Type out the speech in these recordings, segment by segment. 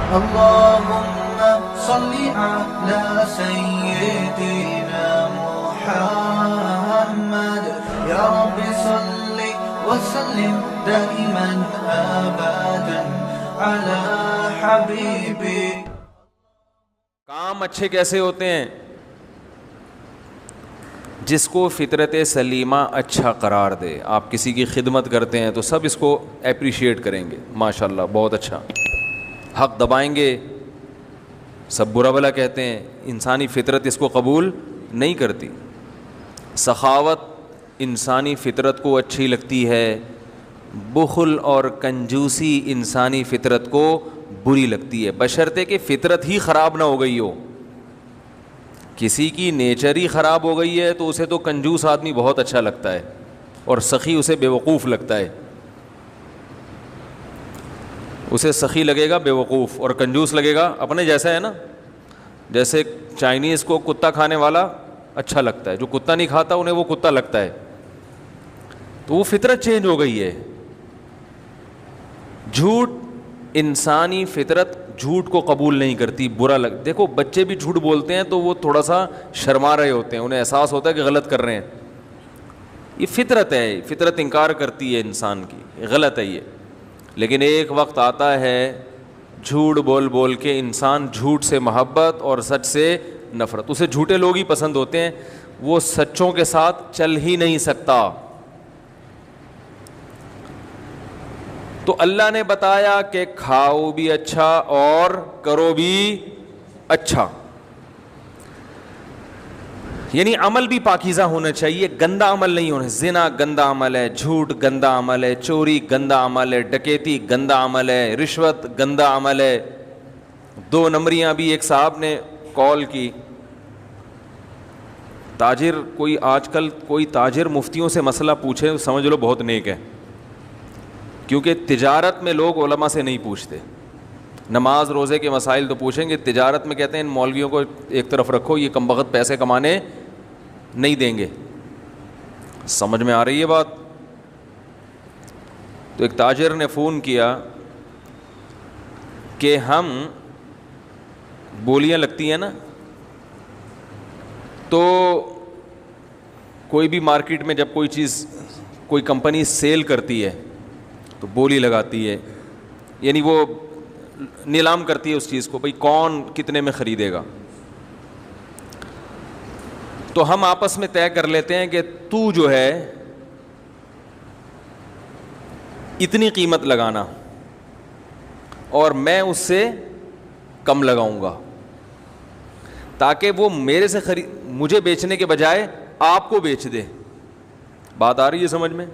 اللهم صل على سيدنا محمد يا رب صل وسلم دائما ابدا على حبيبك. کام اچھے کیسے ہوتے ہیں؟ جس کو فطرت سلیمہ اچھا قرار دے. آپ کسی کی خدمت کرتے ہیں تو سب اس کو اپریشیٹ کریں گے, ماشاءاللہ بہت اچھا. حق دبائیں گے, سب برا بھلا کہتے ہیں, انسانی فطرت اس کو قبول نہیں کرتی. سخاوت انسانی فطرت کو اچھی لگتی ہے, بخل اور کنجوسی انسانی فطرت کو بری لگتی ہے, بشرطے کہ فطرت ہی خراب نہ ہو گئی ہو. کسی کی نیچر ہی خراب ہو گئی ہے تو اسے تو کنجوس آدمی بہت اچھا لگتا ہے اور سخی اسے بیوقوف لگتا ہے. اسے سخی لگے گا بیوقوف, اور کنجوس لگے گا اپنے جیسا ہے نا. جیسے چائنیز کو کتا کھانے والا اچھا لگتا ہے, جو کتا نہیں کھاتا انہیں وہ کتا لگتا ہے. تو وہ فطرت چینج ہو گئی ہے. جھوٹ, انسانی فطرت جھوٹ کو قبول نہیں کرتی, برا دیکھو بچے بھی جھوٹ بولتے ہیں تو وہ تھوڑا سا شرما رہے ہوتے ہیں, انہیں احساس ہوتا ہے کہ غلط کر رہے ہیں. یہ فطرت ہے, فطرت انکار کرتی ہے انسان کی, غلط ہے یہ. لیکن ایک وقت آتا ہے جھوٹ بول بول کے انسان جھوٹ سے محبت اور سچ سے نفرت, اسے جھوٹے لوگ ہی پسند ہوتے ہیں, وہ سچوں کے ساتھ چل ہی نہیں سکتا. تو اللہ نے بتایا کہ کھاؤ بھی اچھا اور کرو بھی اچھا, یعنی عمل بھی پاکیزہ ہونا چاہیے, گندا عمل نہیں ہونا. زنا گندا عمل ہے, جھوٹ گندا عمل ہے, چوری گندا عمل ہے, ڈکیتی گندا عمل ہے, رشوت گندا عمل ہے. 2 نمبریاں بھی ایک صاحب نے کال کی, تاجر کوئی آج کل کوئی تاجر مفتیوں سے مسئلہ پوچھے سمجھ لو بہت نیک ہے, کیونکہ تجارت میں لوگ علماء سے نہیں پوچھتے. نماز روزے کے مسائل تو پوچھیں گے, تجارت میں کہتے ہیں ان مولویوں کو ایک طرف رکھو, یہ کم بخت پیسے کمانے نہیں دیں گے. سمجھ میں آ رہی ہے بات؟ تو ایک تاجر نے فون کیا کہ ہم بولیاں لگتی ہیں نا, تو کوئی بھی مارکیٹ میں جب کوئی چیز کوئی کمپنی سیل کرتی ہے تو بولی لگاتی ہے, یعنی وہ نیلام کرتی ہے اس چیز کو, بھئی کون کتنے میں خریدے گا. تو ہم آپس میں طے کر لیتے ہیں کہ تو جو ہے اتنی قیمت لگانا اور میں اس سے کم لگاؤں گا, تاکہ وہ میرے سے مجھے بیچنے کے بجائے آپ کو بیچ دے. بات آ رہی ہے سمجھ میں؟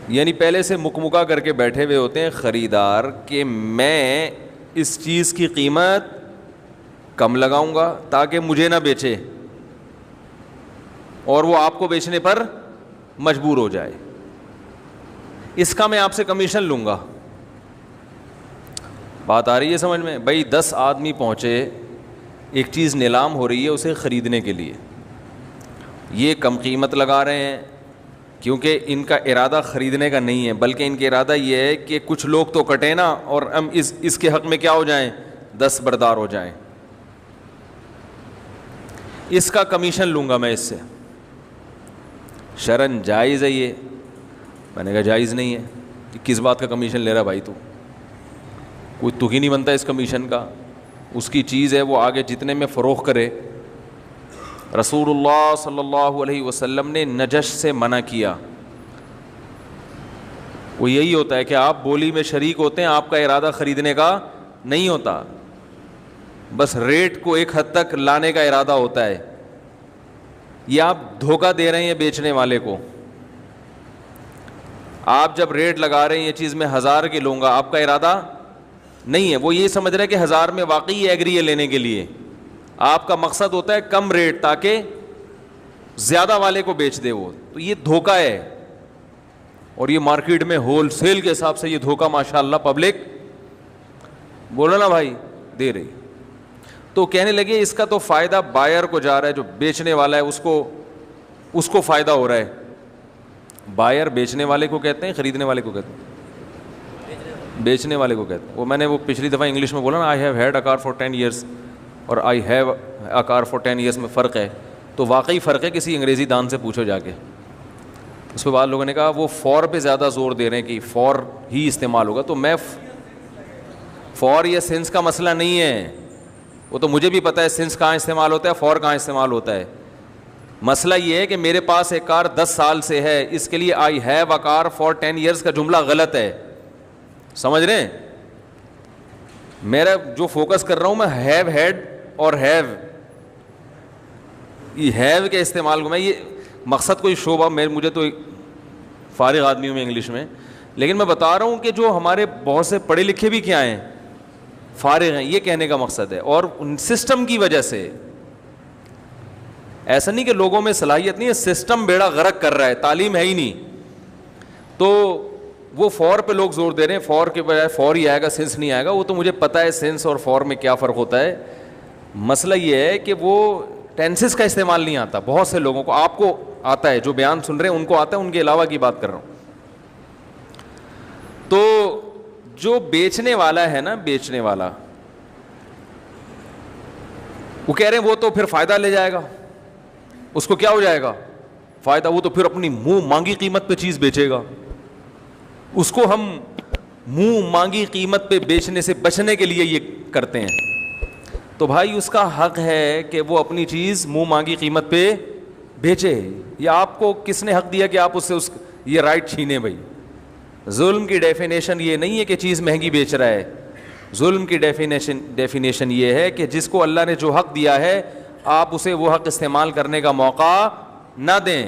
یعنی پہلے سے مکمکا کر کے بیٹھے ہوئے ہوتے ہیں خریدار کہ میں اس چیز کی قیمت کم لگاؤں گا تاکہ مجھے نہ بیچے اور وہ آپ کو بیچنے پر مجبور ہو جائے. اس کا میں آپ سے کمیشن لوں گا. بات آ رہی ہے سمجھ میں؟ بھائی 10 آدمی پہنچے, ایک چیز نیلام ہو رہی ہے اسے خریدنے کے لیے, یہ کم قیمت لگا رہے ہیں کیونکہ ان کا ارادہ خریدنے کا نہیں ہے, بلکہ ان کا ارادہ یہ ہے کہ کچھ لوگ تو کٹے نا اور ہم اس کے حق میں کیا ہو جائیں, دستبردار ہو جائیں. اس کا کمیشن لوں گا میں اس سے. شرعاً جائز ہے یہ؟ میں نے کہا جائز نہیں ہے. کس بات کا کمیشن لے رہا بھائی تو؟ کوئی تک ہی نہیں بنتا اس کمیشن کا, اس کی چیز ہے وہ آگے جتنے میں فروخت کرے. رسول اللہ صلی اللہ علیہ وسلم نے نجش سے منع کیا. وہ یہی ہوتا ہے کہ آپ بولی میں شریک ہوتے ہیں, آپ کا ارادہ خریدنے کا نہیں ہوتا, بس ریٹ کو ایک حد تک لانے کا ارادہ ہوتا ہے. یہ آپ دھوکہ دے رہے ہیں بیچنے والے کو. آپ جب ریٹ لگا رہے ہیں یہ چیز میں 1000 کی لوں گا, آپ کا ارادہ نہیں ہے, وہ یہ سمجھ رہے کہ 1000 میں واقعی ایگری ہے لینے کے لیے. آپ کا مقصد ہوتا ہے کم ریٹ تاکہ زیادہ والے کو بیچ دے وہ. تو یہ دھوکہ ہے, اور یہ مارکیٹ میں ہول سیل کے حساب سے یہ دھوکہ ماشاءاللہ پبلک بولو نا بھائی دے رہی. تو کہنے لگے اس کا تو فائدہ بائر کو جا رہا ہے, جو بیچنے والا ہے اس کو فائدہ ہو رہا ہے. بائر بیچنے والے کو کہتے ہیں, خریدنے والے کو کہتے ہیں, بیچنے والے کو کہتے ہیں. وہ میں نے وہ پچھلی دفعہ انگلش میں بولا نا, I have had a car for 10 years اور I have a car for 10 years میں فرق ہے. تو واقعی فرق ہے, کسی انگریزی دان سے پوچھو جا کے. اس پہ بعض لوگوں نے کہا وہ فور پہ زیادہ زور دے رہے ہیں کہ فور ہی استعمال ہوگا. تو میں فور یا سنس کا مسئلہ نہیں ہے, وہ تو مجھے بھی پتہ ہے سنس کہاں استعمال ہوتا ہے, فور کہاں استعمال ہوتا ہے. مسئلہ یہ ہے کہ میرے پاس ایک کار 10 سال سے ہے, اس کے لیے I have a car for 10 years کا جملہ غلط ہے. سمجھ رہے ہیں؟ میرا جو فوکس کر رہا ہوں میں ہیو ہیڈ اور ہیو, یہ ہیو کے استعمال کو میں, یہ مقصد کوئی شعبہ مجھے تو فارغ آدمی ہوں میں انگلش میں, لیکن میں بتا رہا ہوں کہ جو ہمارے بہت سے پڑھے لکھے بھی کیا ہیں, فارغ ہیں, یہ کہنے کا مقصد ہے. اور سسٹم کی وجہ سے, ایسا نہیں کہ لوگوں میں صلاحیت نہیں ہے, سسٹم بیڑا غرق کر رہا ہے, تعلیم ہے ہی نہیں. تو وہ فور پہ لوگ زور دے رہے ہیں, فور کے بجائے فور ہی آئے گا, سینس نہیں آئے گا. وہ تو مجھے پتہ ہے سینس اور فور میں کیا فرق ہوتا ہے. مسئلہ یہ ہے کہ وہ ٹینسز کا استعمال نہیں آتا بہت سے لوگوں کو. آپ کو آتا ہے, جو بیان سن رہے ہیں ان کو آتا ہے, ان کے علاوہ کی بات کر رہا ہوں. تو جو بیچنے والا ہے نا, بیچنے والا, وہ کہہ رہے ہیں وہ تو پھر فائدہ لے جائے گا, اس کو کیا ہو جائے گا فائدہ, وہ تو پھر اپنی منہ مانگی قیمت پہ چیز بیچے گا. اس کو ہم منہ مانگی قیمت پہ بیچنے سے بچنے کے لیے یہ کرتے ہیں. تو بھائی اس کا حق ہے کہ وہ اپنی چیز منہ مانگی قیمت پہ بیچے. یا آپ کو کس نے حق دیا کہ آپ اس سے یہ رائٹ چھینے؟ بھائی ظلم کی ڈیفینیشن یہ نہیں ہے کہ چیز مہنگی بیچ رہا ہے. ظلم کی ڈیفینیشن یہ ہے کہ جس کو اللہ نے جو حق دیا ہے آپ اسے وہ حق استعمال کرنے کا موقع نہ دیں.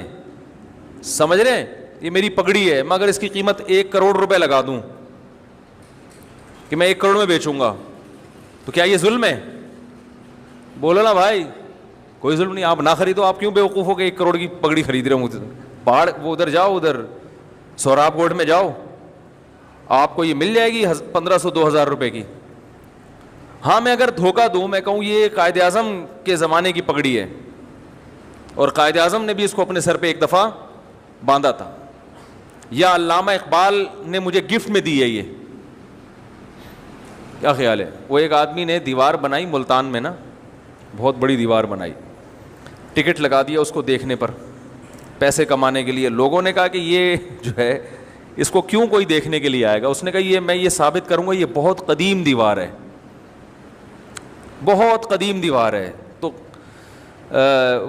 سمجھ رہے ہیں؟ یہ میری پگڑی ہے, میں اگر اس کی قیمت 1 کروڑ روپے لگا دوں کہ میں 1 کروڑ میں بیچوں گا, تو کیا یہ ظلم ہے؟ بولو نا بھائی. کوئی ظلم نہیں. آپ نہ خریدو, آپ کیوں بیوقوف ہو کہ 1 کروڑ کی پگڑی خرید رہے ہوں؟ پہاڑ وہ ادھر جاؤ, ادھر سوراب گوٹ میں جاؤ, آپ کو یہ مل جائے گی 1500-2000 روپے کی. ہاں میں اگر دھوکہ دوں, میں کہوں یہ قائد اعظم کے زمانے کی پگڑی ہے اور قائد اعظم نے بھی اس کو اپنے سر پہ ایک دفعہ باندھا تھا, یا علامہ اقبال نے مجھے گفٹ میں دی ہے, یہ کیا خیال ہے؟ وہ ایک آدمی نے دیوار بنائی ملتان میں نا, بہت بڑی دیوار بنائی, ٹکٹ لگا دیا اس کو دیکھنے پر پیسے کمانے کے لیے. لوگوں نے کہا کہ یہ جو ہے اس کو کیوں کوئی دیکھنے کے لیے آئے گا؟ اس نے کہا یہ میں یہ ثابت کروں گا یہ بہت قدیم دیوار ہے, بہت قدیم دیوار ہے. تو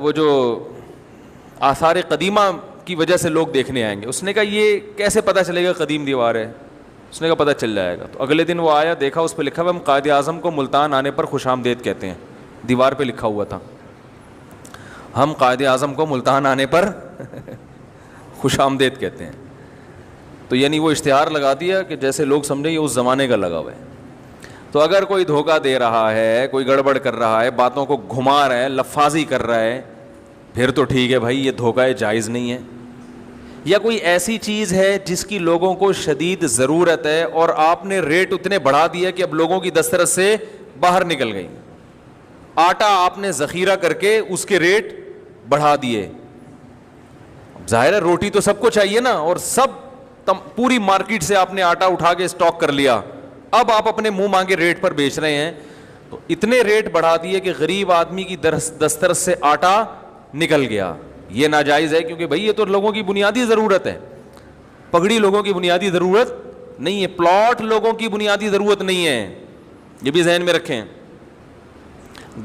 وہ جو آثار قدیمہ کی وجہ سے لوگ دیکھنے آئیں گے. اس نے کہا یہ کیسے پتہ چلے گا قدیم دیوار ہے؟ اس نے کہا پتہ چل جائے گا. تو اگلے دن وہ آیا, دیکھا اس پہ لکھا ہوا ہم قائد اعظم کو ملتان آنے پر خوش آمدید کہتے ہیں. دیوار پہ لکھا ہوا تھا ہم قائد اعظم کو ملتان آنے پر خوش آمدید کہتے ہیں. تو یعنی وہ اشتہار لگا دیا کہ جیسے لوگ سمجھیں یہ اس زمانے کا لگا ہوا ہے. تو اگر کوئی دھوکہ دے رہا ہے, کوئی گڑبڑ کر رہا ہے, باتوں کو گھما رہا ہے, لفاظی کر رہا ہے, پھر تو ٹھیک ہے بھائی, یہ دھوکہ جائز نہیں ہے. یا کوئی ایسی چیز ہے جس کی لوگوں کو شدید ضرورت ہے اور آپ نے ریٹ اتنے بڑھا دیا کہ اب لوگوں کی دسترس سے باہر نکل گئی. آٹا آپ نے ذخیرہ کر کے اس کے ریٹ بڑھا دیے. ظاہر ہے روٹی تو سب کو چاہیے نا, اور پوری مارکیٹ سے آپ نے آٹا اٹھا کے اسٹاک کر لیا, اب آپ اپنے منہ مانگے ریٹ پر بیچ رہے ہیں. تو اتنے ریٹ بڑھا دیے کہ غریب آدمی کی دسترس سے آٹا نکل گیا. یہ ناجائز ہے, کیونکہ بھائی یہ تو لوگوں کی بنیادی ضرورت ہے. پگڑی لوگوں کی بنیادی ضرورت نہیں ہے, پلاٹ لوگوں کی بنیادی ضرورت نہیں ہے, یہ بھی ذہن میں رکھیں.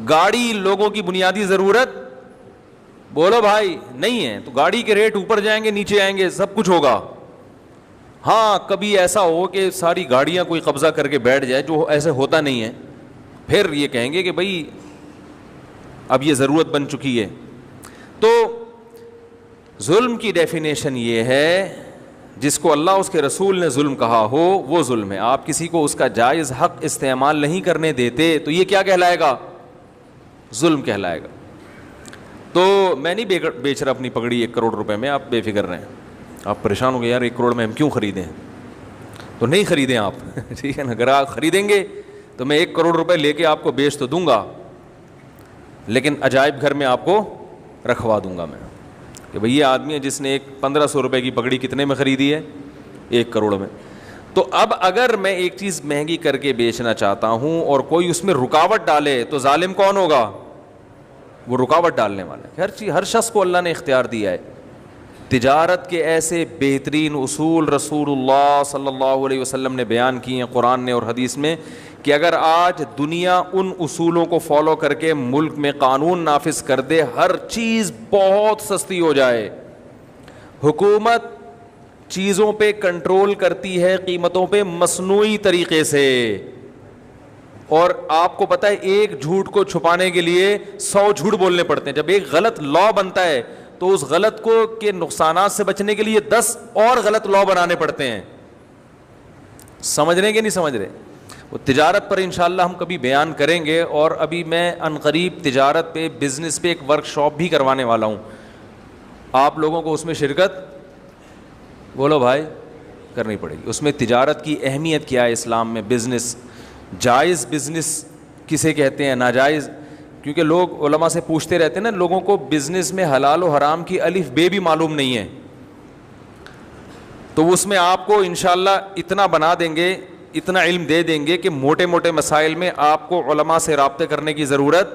گاڑی لوگوں کی بنیادی ضرورت بولو بھائی نہیں ہے. تو گاڑی کے ریٹ اوپر جائیں گے, نیچے آئیں گے, سب کچھ ہوگا. ہاں کبھی ایسا ہو کہ ساری گاڑیاں کوئی قبضہ کر کے بیٹھ جائے, جو ایسے ہوتا نہیں ہے, پھر یہ کہیں گے کہ بھائی اب یہ ضرورت بن چکی ہے. تو ظلم کی ڈیفینیشن یہ ہے جس کو اللہ اس کے رسول نے ظلم کہا ہو وہ ظلم ہے. آپ کسی کو اس کا جائز حق استعمال نہیں کرنے دیتے تو یہ کیا کہلائے گا؟ ظلم کہلائے گا. تو میں نہیں بیچ رہا اپنی پگڑی 1 کروڑ روپے میں, آپ بے فکر رہیں. آپ پریشان ہو گئے یار 1 کروڑ میں ہم کیوں خریدیں؟ تو نہیں خریدیں آپ, ٹھیک ہے نا. اگر آپ خریدیں گے تو میں 1 کروڑ روپے لے کے آپ کو بیچ تو دوں گا, لیکن عجائب گھر میں آپ کو رکھوا دوں گا میں کہ بھئی یہ آدمی ہے جس نے ایک 1500 روپے کی پگڑی کتنے میں خریدی ہے؟ 1 کروڑ میں. تو اب اگر میں ایک چیز مہنگی کر کے بیچنا چاہتا ہوں اور کوئی اس میں رکاوٹ ڈالے تو ظالم کون ہوگا؟ وہ رکاوٹ ڈالنے والا ہے. ہر چیز، ہر شخص کو اللہ نے اختیار دیا ہے. تجارت کے ایسے بہترین اصول رسول اللہ صلی اللہ علیہ وسلم نے بیان کیے ہیں قرآن نے اور حدیث میں، کہ اگر آج دنیا ان اصولوں کو فالو کر کے ملک میں قانون نافذ کر دے، ہر چیز بہت سستی ہو جائے. حکومت چیزوں پہ کنٹرول کرتی ہے قیمتوں پہ مصنوعی طریقے سے، اور آپ کو پتہ ہے ایک جھوٹ کو چھپانے کے لیے 100 جھوٹ بولنے پڑتے ہیں. جب ایک غلط لا بنتا ہے تو اس غلط کو کے نقصانات سے بچنے کے لیے 10 اور غلط لا بنانے پڑتے ہیں. سمجھ رہے ہیں کہ نہیں سمجھ رہے؟ وہ تجارت پر انشاءاللہ ہم کبھی بیان کریں گے، اور ابھی میں عنقریب تجارت پہ، بزنس پہ ایک ورک شاپ بھی کروانے والا ہوں. آپ لوگوں کو اس میں شرکت، بولو بھائی، کرنی پڑے گی. اس میں تجارت کی اہمیت کیا ہے اسلام میں، بزنس، جائز بزنس کسے کہتے ہیں، ناجائز. کیونکہ لوگ علماء سے پوچھتے رہتے ہیں نا، لوگوں کو بزنس میں حلال و حرام کی الف بے بھی معلوم نہیں ہے. تو اس میں آپ کو انشاءاللہ اتنا بنا دیں گے، اتنا علم دے دیں گے کہ موٹے موٹے مسائل میں آپ کو علماء سے رابطے کرنے کی ضرورت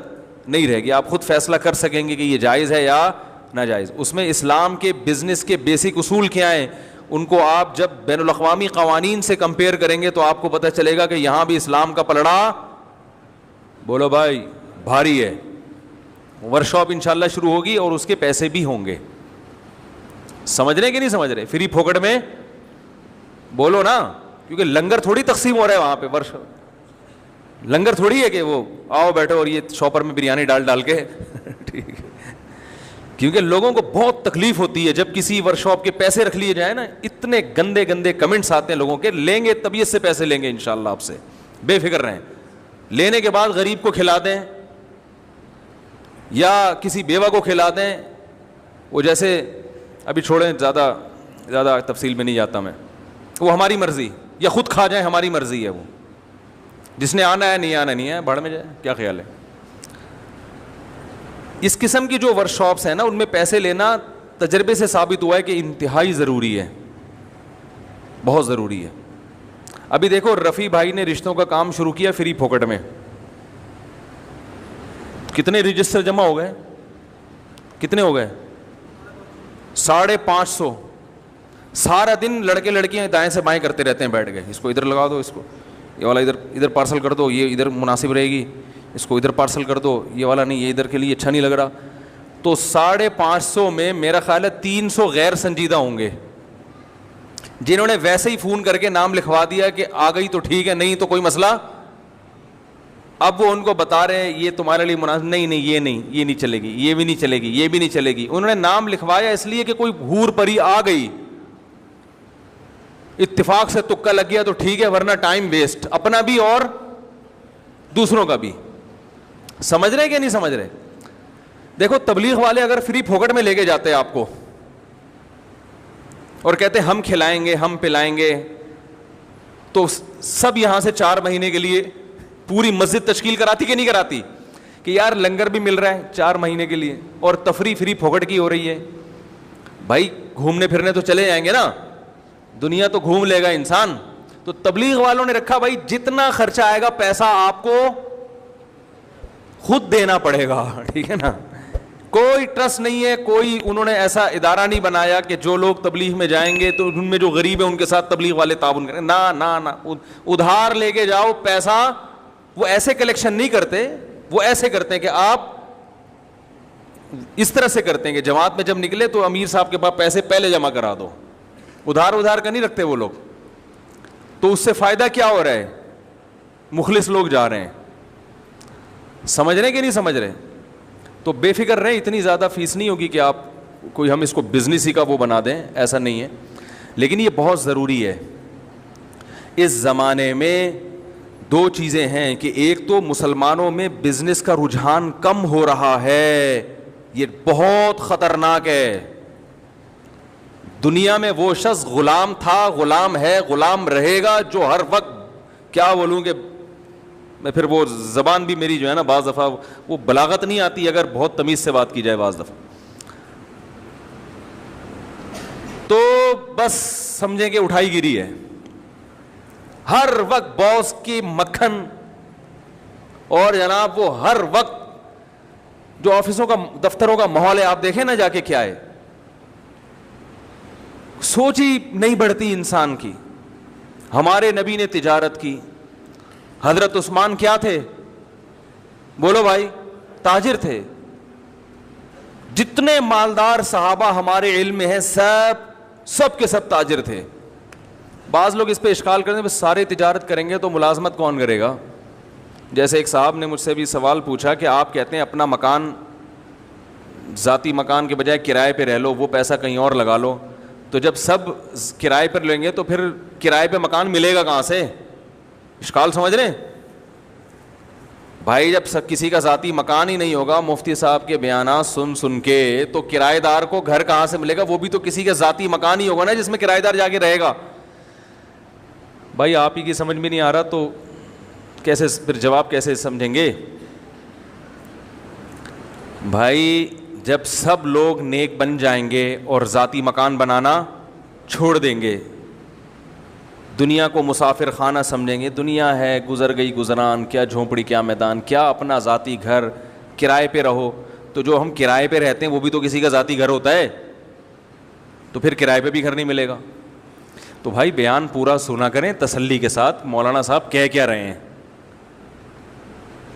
نہیں رہے گی. آپ خود فیصلہ کر سکیں گے کہ یہ جائز ہے یا ناجائز. اس میں اسلام کے بزنس کے بیسک اصول کیا ہیں، ان کو آپ جب بین الاقوامی قوانین سے کمپیئر کریں گے تو آپ کو پتہ چلے گا کہ یہاں بھی اسلام کا پلڑا، بولو بھائی، بھاری ہے. ورکشاپ انشاءاللہ شروع ہوگی اور اس کے پیسے بھی ہوں گے. سمجھ رہے کہ نہیں سمجھ رہے؟ فری پھوکٹ میں بولو نا، کیونکہ لنگر تھوڑی تقسیم ہو رہا ہے وہاں پہ. لنگر تھوڑی ہے کہ وہ آؤ بیٹھو اور یہ شاپر میں بریانی ڈال کے ٹھیک ہے. کیونکہ لوگوں کو بہت تکلیف ہوتی ہے جب کسی ورکشاپ کے پیسے رکھ لیے جائیں نا. اتنے گندے گندے کمنٹس آتے ہیں لوگوں کے، لیں گے طبیعت سے پیسے لیں گے انشاءاللہ آپ سے، بے فکر رہیں. لینے کے بعد غریب کو کھلا دیں یا کسی بیوہ کو کھلا دیں. وہ جیسے ابھی چھوڑیں، زیادہ تفصیل میں نہیں جاتا میں. وہ ہماری مرضی، یا خود کھا جائیں، ہماری مرضی ہے. وہ جس نے آنا ہے، نہیں آنا نہیں ہے، بھاڑ میں جائے. کیا خیال ہے؟ اس قسم کی جو ورک شاپس ہیں نا، ان میں پیسے لینا تجربے سے ثابت ہوا ہے کہ انتہائی ضروری ہے، بہت ضروری ہے. ابھی دیکھو رفیع بھائی نے رشتوں کا کام شروع کیا فری پھوکٹ میں. کتنے رجسٹر جمع ہو گئے؟ کتنے ہو گئے؟ 550. سارا دن لڑکے لڑکیاں دائیں سے بائیں کرتے رہتے ہیں بیٹھ گئے. اس کو ادھر لگا دو، اس کو یہ والا ادھر پارسل کر دو، یہ ادھر مناسب رہے گی، اس کو ادھر پارسل کر دو، یہ والا نہیں، یہ ادھر کے لیے اچھا نہیں لگ رہا. تو 550 میں میرا خیال ہے 300 غیر سنجیدہ ہوں گے، جنہوں نے ویسے ہی فون کر کے نام لکھوا دیا کہ آ گئی تو ٹھیک ہے، نہیں تو کوئی مسئلہ. اب وہ ان کو بتا رہے ہیں یہ تمہارے لیے مناسب نہیں، یہ نہیں چلے گی، یہ بھی نہیں چلے گی، یہ بھی نہیں چلے گی. انہوں نے نام لکھوایا اس لیے کہ کوئی حور پری آ گئی، اتفاق سے تکا لگ گیا تو ٹھیک ہے، ورنہ ٹائم ویسٹ، اپنا بھی اور دوسروں کا بھی. سمجھ رہے کہ نہیں سمجھ رہے؟ دیکھو تبلیغ والے اگر فری پھوکٹ میں لے کے جاتے ہیں آپ کو اور کہتے ہم کھلائیں گے، ہم پلائیں گے، تو سب یہاں سے 4 مہینے کے لیے پوری مسجد تشکیل کراتی کہ نہیں کراتی کہ یار لنگر بھی مل رہا ہے 4 مہینے کے لیے اور تفریح فری پھوکٹ کی ہو رہی ہے. بھائی گھومنے پھرنے تو چلے جائیں گے نا، دنیا تو گھوم لے گا انسان. تو تبلیغ والوں نے رکھا بھائی جتنا خرچہ آئے گا پیسہ آپ کو خود دینا پڑے گا، ٹھیک ہے نا. کوئی ٹرسٹ نہیں ہے، کوئی انہوں نے ایسا ادارہ نہیں بنایا کہ جو لوگ تبلیغ میں جائیں گے تو ان میں جو غریب ہیں ان کے ساتھ تبلیغ والے تعاون کریں. نہ ادھار لے کے جاؤ پیسہ. وہ ایسے کلیکشن نہیں کرتے، وہ ایسے کرتے ہیں کہ آپ اس طرح سے کرتے ہیں کہ جماعت میں جب نکلے تو امیر صاحب کے پاس پیسے پہلے جمع کرا دو. ادھار کا نہیں رکھتے وہ لوگ. تو اس سے فائدہ کیا ہو رہا ہے؟ مخلص لوگ جا رہے ہیں. سمجھ رہے کہ نہیں سمجھ رہے؟ تو بے فکر رہیں، اتنی زیادہ فیس نہیں ہوگی کہ آپ کوئی ہم اس کو بزنس ہی کا وہ بنا دیں، ایسا نہیں ہے. لیکن یہ بہت ضروری ہے. اس زمانے میں 2 چیزیں ہیں کہ ایک تو مسلمانوں میں بزنس کا رجحان کم ہو رہا ہے، یہ بہت خطرناک ہے. دنیا میں وہ شخص غلام تھا، غلام ہے، غلام رہے گا، جو ہر وقت کیا بولوں کہ میں پھر وہ زبان بھی میری جو ہے نا بعض دفعہ وہ بلاغت نہیں آتی اگر بہت تمیز سے بات کی جائے بعض دفعہ. تو بس سمجھیں کہ اٹھائی گیری ہے. ہر وقت باس کی مکھن، اور جناب وہ ہر وقت جو آفسوں کا دفتروں کا ماحول ہے آپ دیکھیں نا جا کے کیا ہے، سوچ ہی نہیں بڑھتی انسان کی. ہمارے نبی نے تجارت کی. حضرت عثمان کیا تھے؟ بولو بھائی، تاجر تھے. جتنے مالدار صحابہ ہمارے علم میں ہیں سب کے سب تاجر تھے. بعض لوگ اس پہ اشکال کرتے ہیں بس سارے تجارت کریں گے تو ملازمت کون کرے گا. جیسے ایک صاحب نے مجھ سے بھی سوال پوچھا کہ آپ کہتے ہیں اپنا مکان، ذاتی مکان کے بجائے کرائے پہ رہ لو، وہ پیسہ کہیں اور لگا لو، تو جب سب کرائے پر لیں گے تو پھر کرائے پہ مکان ملے گا کہاں سے؟ اشکال سمجھ رہے ہیں بھائی؟ جب سب کسی کا ذاتی مکان ہی نہیں ہوگا مفتی صاحب کے بیانات سن کے، تو کرایہ دار کو گھر کہاں سے ملے گا؟ وہ بھی تو کسی کا ذاتی مکان ہی ہوگا نا جس میں کرایہ دار جا کے رہے گا. بھائی آپ ہی کی سمجھ میں نہیں آ رہا تو کیسے پھر جواب کیسے سمجھیں گے؟ بھائی جب سب لوگ نیک بن جائیں گے اور ذاتی مکان بنانا چھوڑ دیں گے، دنیا کو مسافر خانہ سمجھیں گے، دنیا ہے گزر گئی گزران، کیا جھونپڑی کیا میدان، کیا اپنا ذاتی گھر، کرائے پہ رہو. تو جو ہم کرائے پہ رہتے ہیں وہ بھی تو کسی کا ذاتی گھر ہوتا ہے، تو پھر کرائے پہ بھی گھر نہیں ملے گا. تو بھائی بیان پورا سنا کریں تسلی کے ساتھ، مولانا صاحب کہہ کیا رہے ہیں.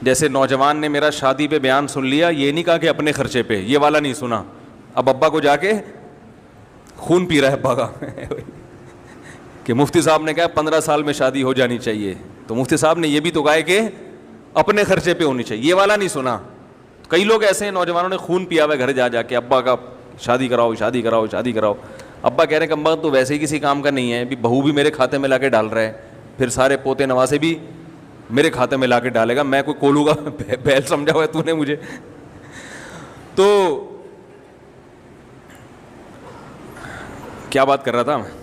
جیسے نوجوان نے میرا شادی پہ بیان سن لیا، یہ نہیں کہا کہ اپنے خرچے پہ، یہ والا نہیں سنا. اب ابا کو جا کے خون پی رہا ہے ابا کا کہ مفتی صاحب نے کہا 15 سال میں شادی ہو جانی چاہیے، تو مفتی صاحب نے یہ بھی تو کہا کہ اپنے خرچے پہ ہونی چاہیے، یہ والا نہیں سنا. کئی لوگ ایسے ہیں نوجوانوں نے خون پیا ہوا ہے گھر جا کے ابا کا، شادی کراؤ شادی کراؤ شادی کراؤ. ابا کہہ رہے ہیں کہ ابا تو ویسے ہی کسی کام کا نہیں ہے، بہو بھی میرے کھاتے میں لا کے ڈال رہا ہے، پھر سارے پوتے نواسے بھی میرے کھاتے میں لا کے ڈالے گا، میں کوئی کولوں گا بیل سمجھا ہوا ہے تو نے مجھے. تو کیا بات کر رہا تھا میں؟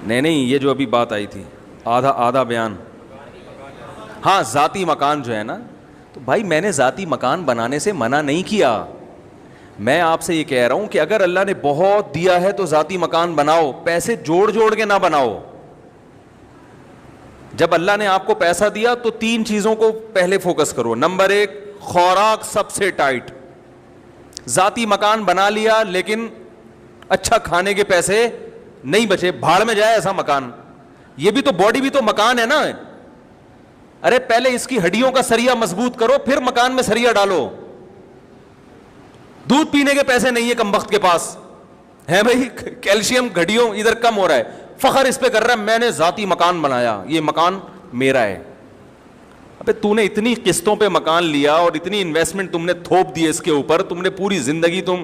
نہیں یہ جو ابھی بات آئی تھی آدھا بیان، ہاں ذاتی مکان جو ہے نا، تو بھائی میں نے ذاتی مکان بنانے سے منع نہیں کیا. میں آپ سے یہ کہہ رہا ہوں کہ اگر اللہ نے بہت دیا ہے تو ذاتی مکان بناؤ، پیسے جوڑ کے نہ بناؤ. جب اللہ نے آپ کو پیسہ دیا تو 3 چیزوں کو پہلے فوکس کرو. نمبر 1 خوراک سب سے ٹائٹ. ذاتی مکان بنا لیا لیکن اچھا کھانے کے پیسے نہیں بچے، بھاڑ میں جائے ایسا مکان. یہ بھی تو باڈی بھی تو مکان ہے نا. ارے پہلے اس کی ہڈیوں کا سریا مضبوط کرو پھر مکان میں سریا ڈالو. دودھ پینے کے پیسے نہیں ہے کمبخت کے پاس ہے بھائی، کیلشیم گھڑیوں ادھر کم ہو رہا ہے، فخر اس پہ کر رہا ہے میں نے ذاتی مکان بنایا، یہ مکان میرا ہے. ابے تو نے اتنی قسطوں پہ مکان لیا اور اتنی انویسٹمنٹ تم نے تھوپ دی اس کے اوپر، تم نے پوری زندگی تم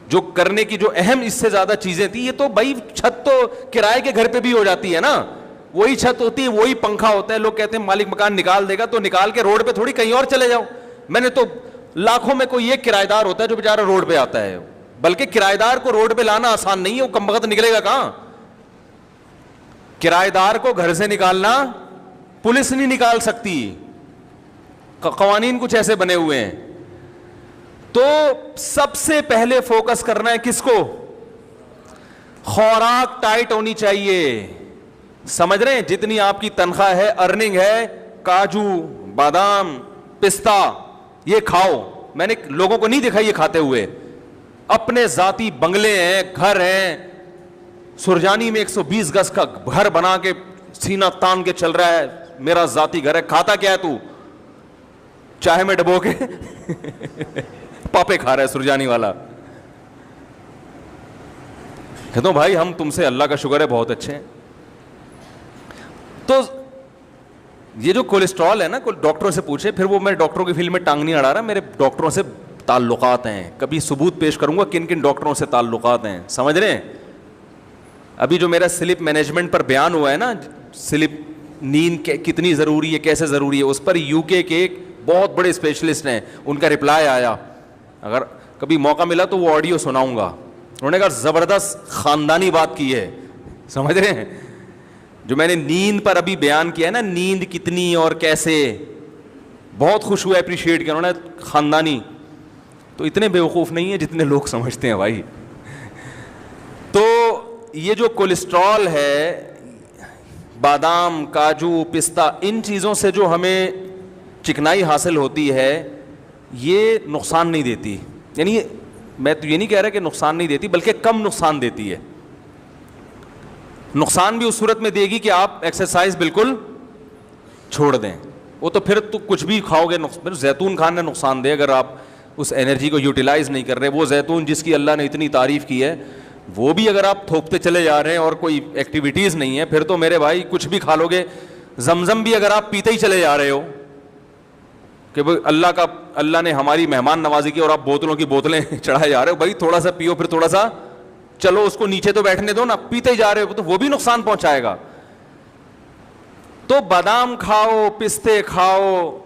جو کرنے کی جو اہم اس سے زیادہ چیزیں تھی، یہ تو بھائی چھت تو کرائے کے گھر پہ بھی ہو جاتی ہے نا، وہی چھت ہوتی ہے وہی پنکھا ہوتا ہے. لوگ کہتے ہیں مالک مکان نکال دے گا تو نکال کے روڈ پہ تھوڑی کہیں اور چلے جاؤ. میں نے تو لاکھوں میں کوئی ایک کرایہ دار ہوتا ہے جو بیچارہ روڈ پہ آتا ہے، بلکہ کرایہ دار کو روڈ پہ لانا آسان نہیں ہے، وہ کم وقت نکلے گا کہاں. کرایہ دار کو گھر سے نکالنا پولیس نہیں نکال سکتی، قوانین کچھ ایسے بنے ہوئے ہیں. تو سب سے پہلے فوکس کرنا ہے کس کو؟ خوراک ٹائٹ ہونی چاہیے. سمجھ رہے ہیں؟ جتنی آپ کی تنخواہ ہے، ارننگ ہے، کاجو بادام پستہ یہ کھاؤ. میں نے لوگوں کو نہیں دیکھا یہ کھاتے ہوئے. اپنے ذاتی بنگلے ہیں، گھر ہیں. سرجانی میں 120 گز کا گھر بنا کے سینہ تان کے چل رہا ہے، میرا ذاتی گھر ہے. کھاتا کیا ہے تو؟ چائے میں ڈبو کے پاپے کھا رہا ہے سرجانی والا. کہتا ہوں بھائی ہم تم سے اللہ کا شکر ہے بہت اچھے ہیں. تو یہ جو کولیسٹرول ہے نا، ڈاکٹروں سے پوچھے، پھر وہ میں ڈاکٹروں کی فیلڈ میں ٹانگ نہیں اڑا رہا، میرے ڈاکٹروں سے تعلقات ہیں، کبھی ثبوت پیش کروں گا کن کن ڈاکٹروں سے تعلقات ہیں. سمجھ رہے ہیں؟ ابھی جو میرا سلپ مینجمنٹ پر بیان ہوا ہے نا، سلپ نیند کتنی ضروری ہے کیسے ضروری ہے، اس پر یو کے ایک بہت بڑے اسپیشلسٹ ہیں، ان کا رپلائی آیا، اگر کبھی موقع ملا تو وہ آڈیو سناؤں گا. انہوں نے کہا زبردست خاندانی بات کی ہے. سمجھ رہے ہیں؟ جو میں نے نیند پر ابھی بیان کیا ہے نا، نیند کتنی اور کیسے، بہت خوش ہوئے، اپریشیٹ کیا انہوں نے. خاندانی تو اتنے بیوقوف نہیں ہیں جتنے لوگ سمجھتے ہیں بھائی. تو یہ جو کولیسٹرول ہے بادام، کاجو، پستہ، ان چیزوں سے جو ہمیں چکنائی حاصل ہوتی ہے یہ نقصان نہیں دیتی. یعنی میں تو یہ نہیں کہہ رہا کہ نقصان نہیں دیتی، بلکہ کم نقصان دیتی ہے. نقصان بھی اس صورت میں دے گی کہ آپ ایکسرسائز بالکل چھوڑ دیں. وہ تو پھر تو کچھ بھی کھاؤ گے زیتون کھانا نقصان دے اگر آپ اس انرجی کو یوٹیلائز نہیں کر رہے. وہ زیتون جس کی اللہ نے اتنی تعریف کی ہے وہ بھی اگر آپ تھوکتے چلے جا رہے ہیں اور کوئی ایکٹیویٹیز نہیں ہے پھر تو میرے بھائی کچھ بھی کھا لو گے. زمزم بھی اگر آپ پیتے ہی چلے جا رہے ہو کہ اللہ نے ہماری مہمان نوازی کی اور آپ بوتلوں کی بوتلیں چڑھائے جا رہے ہو, بھائی تھوڑا سا پیو پھر تھوڑا سا چلو اس کو نیچے تو بیٹھنے دو نا, پیتے ہی جا رہے ہو تو وہ بھی نقصان پہنچائے گا. تو بادام کھاؤ, پستے کھاؤ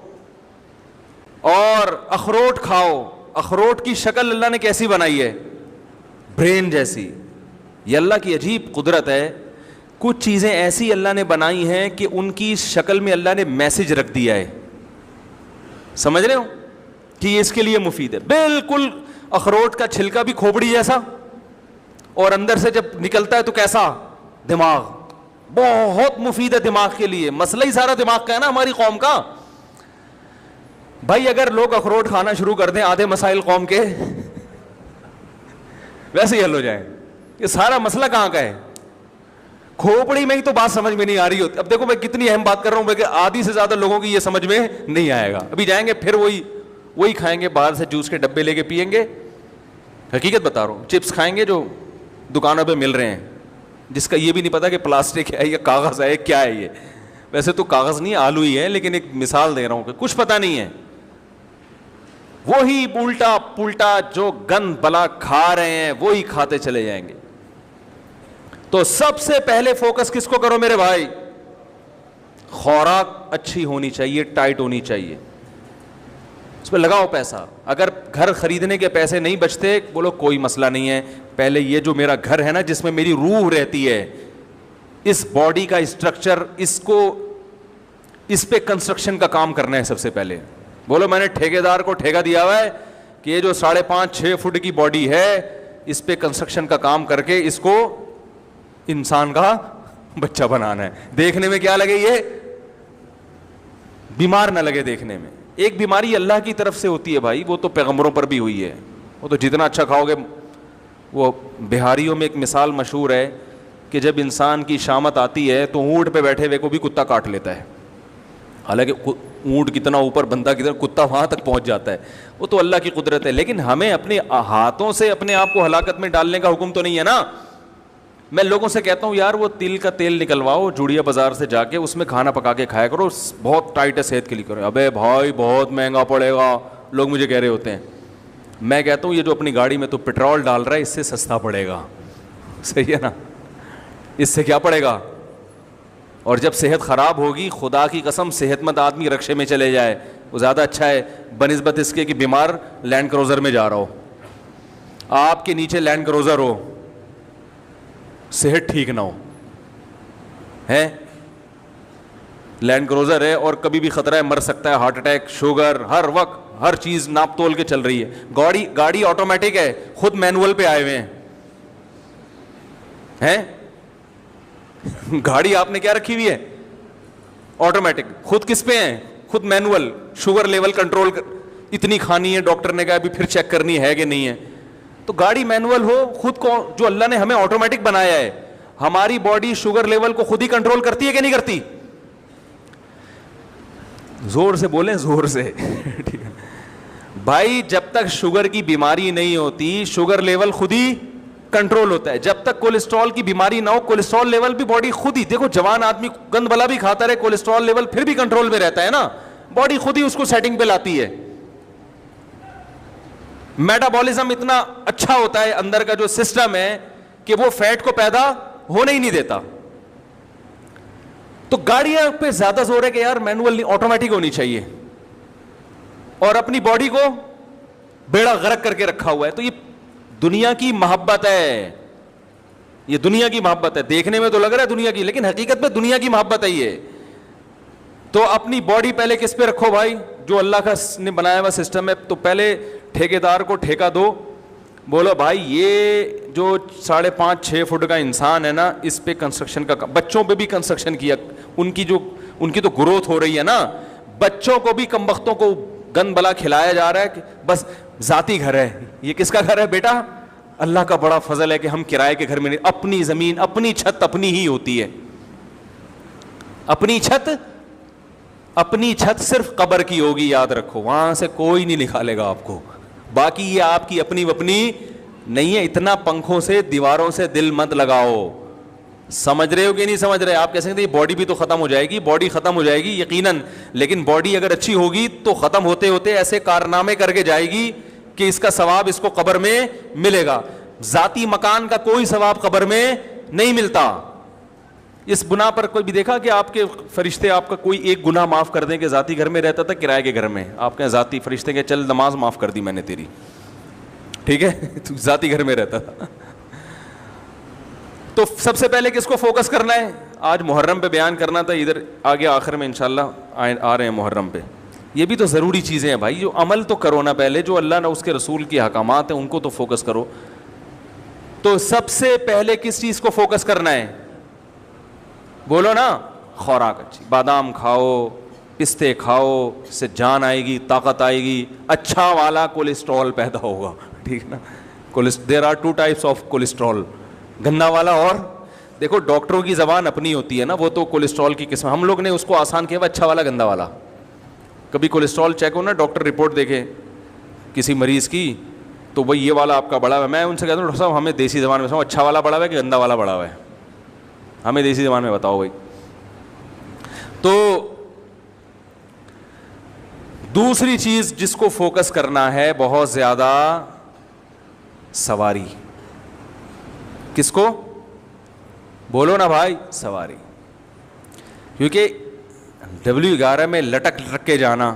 اور اخروٹ کھاؤ. اخروٹ کی شکل اللہ نے کیسی بنائی ہے؟ برین جیسی. یہ اللہ کی عجیب قدرت ہے. کچھ چیزیں ایسی اللہ نے بنائی ہیں کہ ان کی شکل میں اللہ نے میسج رکھ دیا ہے, سمجھ رہے ہو کہ یہ اس کے لیے مفید ہے. بالکل اخروٹ کا چھلکا بھی کھوپڑی جیسا اور اندر سے جب نکلتا ہے تو کیسا, دماغ. بہت مفید ہے دماغ کے لیے. مسئلہ ہی سارا دماغ کا ہے نا ہماری قوم کا. بھائی اگر لوگ اخروٹ کھانا شروع کر دیں آدھے مسائل قوم کے ویسے ہی حل ہو جائیں. یہ سارا مسئلہ کہاں کا ہے؟ کھوپڑی میں ہی تو بات سمجھ میں نہیں آ رہی ہوتی. اب دیکھو میں کتنی اہم بات کر رہا ہوں کہ آدھی سے زیادہ لوگوں کی یہ سمجھ میں نہیں آئے گا. ابھی جائیں گے پھر وہی کھائیں گے, باہر سے جوس کے ڈبے لے کے پئیں گے. حقیقت بتا رہا ہوں, چپس کھائیں گے جو دکانوں پہ مل رہے ہیں جس کا یہ بھی نہیں پتا کہ پلاسٹک ہے یا کاغذ ہے کیا ہے. یہ ویسے تو کاغذ نہیں آلو ہی ہے, لیکن ایک مثال دے رہا ہوں کہ کچھ پتا نہیں ہے. وہی الٹا پلٹا جو گند بلا کھا رہے ہیں وہی کھاتے چلے جائیں گے. تو سب سے پہلے فوکس کس کو کرو میرے بھائی؟ خوراک اچھی ہونی چاہیے, ٹائٹ ہونی چاہیے, اس پہ لگاؤ پیسہ. اگر گھر خریدنے کے پیسے نہیں بچتے بولو کوئی مسئلہ نہیں ہے, پہلے یہ جو میرا گھر ہے نا جس میں میری روح رہتی ہے, اس باڈی کا اسٹرکچر, اس پہ کنسٹرکشن کا کام کرنا ہے سب سے پہلے. بولو میں نے ٹھیکیدار کو ٹھیکہ دیا ہوا ہے کہ یہ جو 5.5-6 فٹ کی باڈی ہے اس پہ کنسٹرکشن کا کام کر کے اس کو انسان کا بچہ بنانا ہے. دیکھنے میں کیا لگے, یہ بیمار نہ لگے دیکھنے میں. ایک بیماری اللہ کی طرف سے ہوتی ہے بھائی, وہ تو پیغمبروں پر بھی ہوئی ہے. وہ تو جتنا اچھا کھاؤ گے. وہ بہاریوں میں ایک مثال مشہور ہے کہ جب انسان کی شامت آتی ہے تو اونٹ پہ بیٹھے ہوئے کو بھی کتا کاٹ لیتا ہے. حالانکہ اونٹ کتنا اوپر, بندہ کتنا, کتا وہاں تک پہنچ جاتا ہے. وہ تو اللہ کی قدرت ہے. لیکن ہمیں اپنے ہاتھوں سے اپنے آپ کو ہلاکت میں ڈالنے کا حکم تو نہیں ہے نا. میں لوگوں سے کہتا ہوں یار وہ تل کا تیل نکلواؤ جوڑیا بازار سے جا کے, اس میں کھانا پکا کے کھایا کرو, بہت ٹائٹ ہے صحت کے لیے. کرو ابے بھائی بہت مہنگا پڑے گا, لوگ مجھے کہہ رہے ہوتے ہیں. میں کہتا ہوں یہ جو اپنی گاڑی میں تو پٹرول ڈال رہا ہے اس سے سستا پڑے گا. صحیح ہے نا, اس سے کیا پڑے گا. اور جب صحت خراب ہوگی, خدا کی قسم صحت مند آدمی رکشے میں چلے جائے وہ زیادہ اچھا ہے بنسبت اس کے کہ بیمار لینڈ کروزر میں جا رہا ہو. آپ کے نیچے لینڈ کروزر ہو, صحت ٹھیک نہ ہو, ہے لینڈ کروزر ہے اور کبھی بھی خطرہ ہے, مر سکتا ہے, ہارٹ اٹیک, شوگر, ہر وقت ہر چیز ناپ تول کے چل رہی ہے. گاڑی آٹومیٹک ہے, خود مینول پہ آئے ہوئے ہیں. گاڑی آپ نے کیا رکھی ہوئی ہے؟ آٹومیٹک. خود کس پہ ہیں؟ خود مینول. شوگر لیول کنٹرول اتنی کھانی ہے, ڈاکٹر نے کہا ابھی پھر چیک کرنی ہے کہ نہیں ہے. تو گاڑی مینول ہو, خود کو جو اللہ نے ہمیں آٹومیٹک بنایا ہے, ہماری باڈی شوگر لیول کو خود ہی کنٹرول کرتی ہے کہ نہیں کرتی؟ زور سے بولیں, زور سے. ٹھیک ہے بھائی, جب تک شوگر کی بیماری نہیں ہوتی شوگر لیول خود ہی کنٹرول ہوتا ہے. جب تک کولیسٹرول کی بیماری نہ ہو کولیسٹرول لیول بھی باڈی خود ہی, دیکھو جوان آدمی گند بلا بھی کھاتا رہے کولیسٹرول لیول پھر بھی کنٹرول میں رہتا ہے نا, باڈی خود ہی اس کو سیٹنگ پہ لاتی ہے. میٹابولزم اتنا اچھا ہوتا ہے اندر کا جو سسٹم ہے کہ وہ فیٹ کو پیدا ہونے ہی نہیں دیتا. تو گاڑیاں پہ زیادہ زور ہے کہ یار مینول نہیں, آٹومیٹک ہونی چاہیے, اور اپنی باڈی کو بیڑا غرق کر کے رکھا ہوا ہے. تو یہ دنیا کی محبت ہے, یہ دنیا کی محبت ہے. دیکھنے میں تو لگ رہا ہے دنیا کی, لیکن حقیقت میں دنیا کی محبت ہے یہ. تو اپنی باڈی پہلے کس پہ رکھو بھائی؟ جو اللہ کا نے بنایا ہوا سسٹم ہے. تو پہلے ٹھیکیدار کو ٹھیکہ دو بولو بھائی یہ جو 5.5-6 فٹ کا انسان ہے نا, اس پہ کنسٹرکشن کا, بچوں پہ بھی کنسٹرکشن کیا, ان کی تو گروتھ ہو رہی ہے نا, بچوں کو بھی کمبختوں کو گند بلا کھلایا جا رہا ہے کہ بس ذاتی گھر ہے. یہ کس کا گھر ہے بیٹا؟ اللہ کا بڑا فضل ہے کہ ہم کرائے کے گھر میں نہیں, اپنی زمین اپنی چھت اپنی ہی ہوتی ہے. اپنی چھت صرف قبر کی ہوگی, یاد رکھو, وہاں سے کوئی نہیں نکالے گا آپ کو, باقی یہ آپ کی اپنی نہیں ہے. اتنا پنکھوں سے دیواروں سے دل مت لگاؤ. سمجھ رہے ہو کہ نہیں سمجھ رہے؟ آپ کہہ سکتے ہیں باڈی بھی تو ختم ہو جائے گی, باڈی ختم ہو جائے گی یقیناً, لیکن باڈی اگر اچھی ہوگی تو ختم ہوتے ہوتے ایسے کارنامے کر کے جائے گی کہ اس کا ثواب اس کو قبر میں ملے گا. ذاتی مکان کا کوئی ثواب قبر میں نہیں ملتا. اس بنا پر کوئی بھی دیکھا کہ آپ کے فرشتے آپ کا کوئی ایک گناہ معاف کر دیں کہ ذاتی گھر میں رہتا تھا کرائے کے گھر میں, آپ کے ذاتی فرشتے کہ چل نماز معاف کر دی میں نے تیری, ٹھیک ہے, تو ذاتی گھر میں رہتا تھا. تو سب سے پہلے کس کو فوکس کرنا ہے؟ آج محرم پہ بیان کرنا تھا, ادھر آگے آخر میں انشاءاللہ آ رہے ہیں محرم پہ. یہ بھی تو ضروری چیزیں ہیں بھائی, جو عمل تو کرو نا پہلے, جو اللہ نے اس کے رسول کے احکامات ہیں ان کو تو فوکس کرو. تو سب سے پہلے کس چیز کو فوکس کرنا ہے؟ بولو نا, خوراک اچھی, بادام کھاؤ, پستے کھاؤ, اس سے جان آئے گی, طاقت آئے گی, اچھا والا کولیسٹرول پیدا ہوگا, ٹھیک نا. There are 2 types of cholesterol, گندا والا اور دیکھو ڈاکٹروں کی زبان اپنی ہوتی ہے نا, وہ تو کولیسٹرول کی قسم, ہم لوگ نے اس کو آسان کیا, اچھا والا گندا والا. کبھی کولیسٹرول چیک ہو نا, ڈاکٹر رپورٹ دیکھے کسی مریض کی, تو وہ یہ والا آپ کا بڑا ہوا ہے. میں ان سے کہتا ہوں ڈاکٹر صاحب ہمیں دیسی زبان میں اچھا والا بڑا ہوا ہے کہ گندا والا بڑا ہوا ہے, ہمیں دیسی زبان میں بتاؤ بھائی. تو دوسری چیز جس کو فوکس کرنا ہے بہت زیادہ, سواری. کس کو؟ بولو نا بھائی, سواری. کیونکہ W11 میں لٹک کے جانا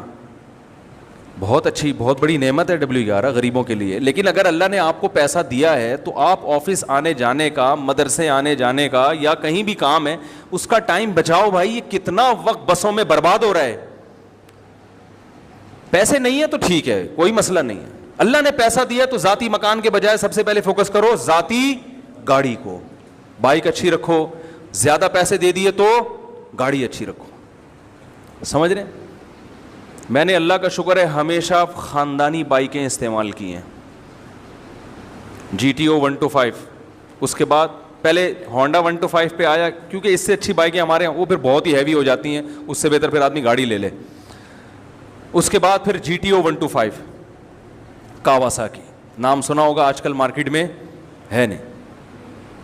بہت اچھی بہت بڑی نعمت ہے W11 غریبوں کے لیے, لیکن اگر اللہ نے آپ کو پیسہ دیا ہے تو آپ آفس آنے جانے کا, مدرسے آنے جانے کا, یا کہیں بھی کام ہے اس کا ٹائم بچاؤ بھائی. یہ کتنا وقت بسوں میں برباد ہو رہا ہے. پیسے نہیں ہے تو ٹھیک ہے, کوئی مسئلہ نہیں ہے, اللہ نے پیسہ دیا تو ذاتی مکان کے بجائے سب سے پہلے فوکس کرو ذاتی گاڑی کو. بائک اچھی رکھو, زیادہ پیسے دے دیے تو گاڑی اچھی رکھو. سمجھ رہے ہیں؟ میں نے اللہ کا شکر ہے ہمیشہ خاندانی بائکیں استعمال کی ہیں, GTO 125, اس کے بعد پہلے ہونڈا 125 پہ آیا کیونکہ اس سے اچھی بائکیں ہمارے ہیں, وہ پھر بہت ہی ہیوی ہو جاتی ہیں, اس سے بہتر پھر آدمی گاڑی لے لے. اس کے بعد پھر GTO 125 کاواساکی, نام سنا ہوگا, آج کل مارکیٹ میں ہے نہیں,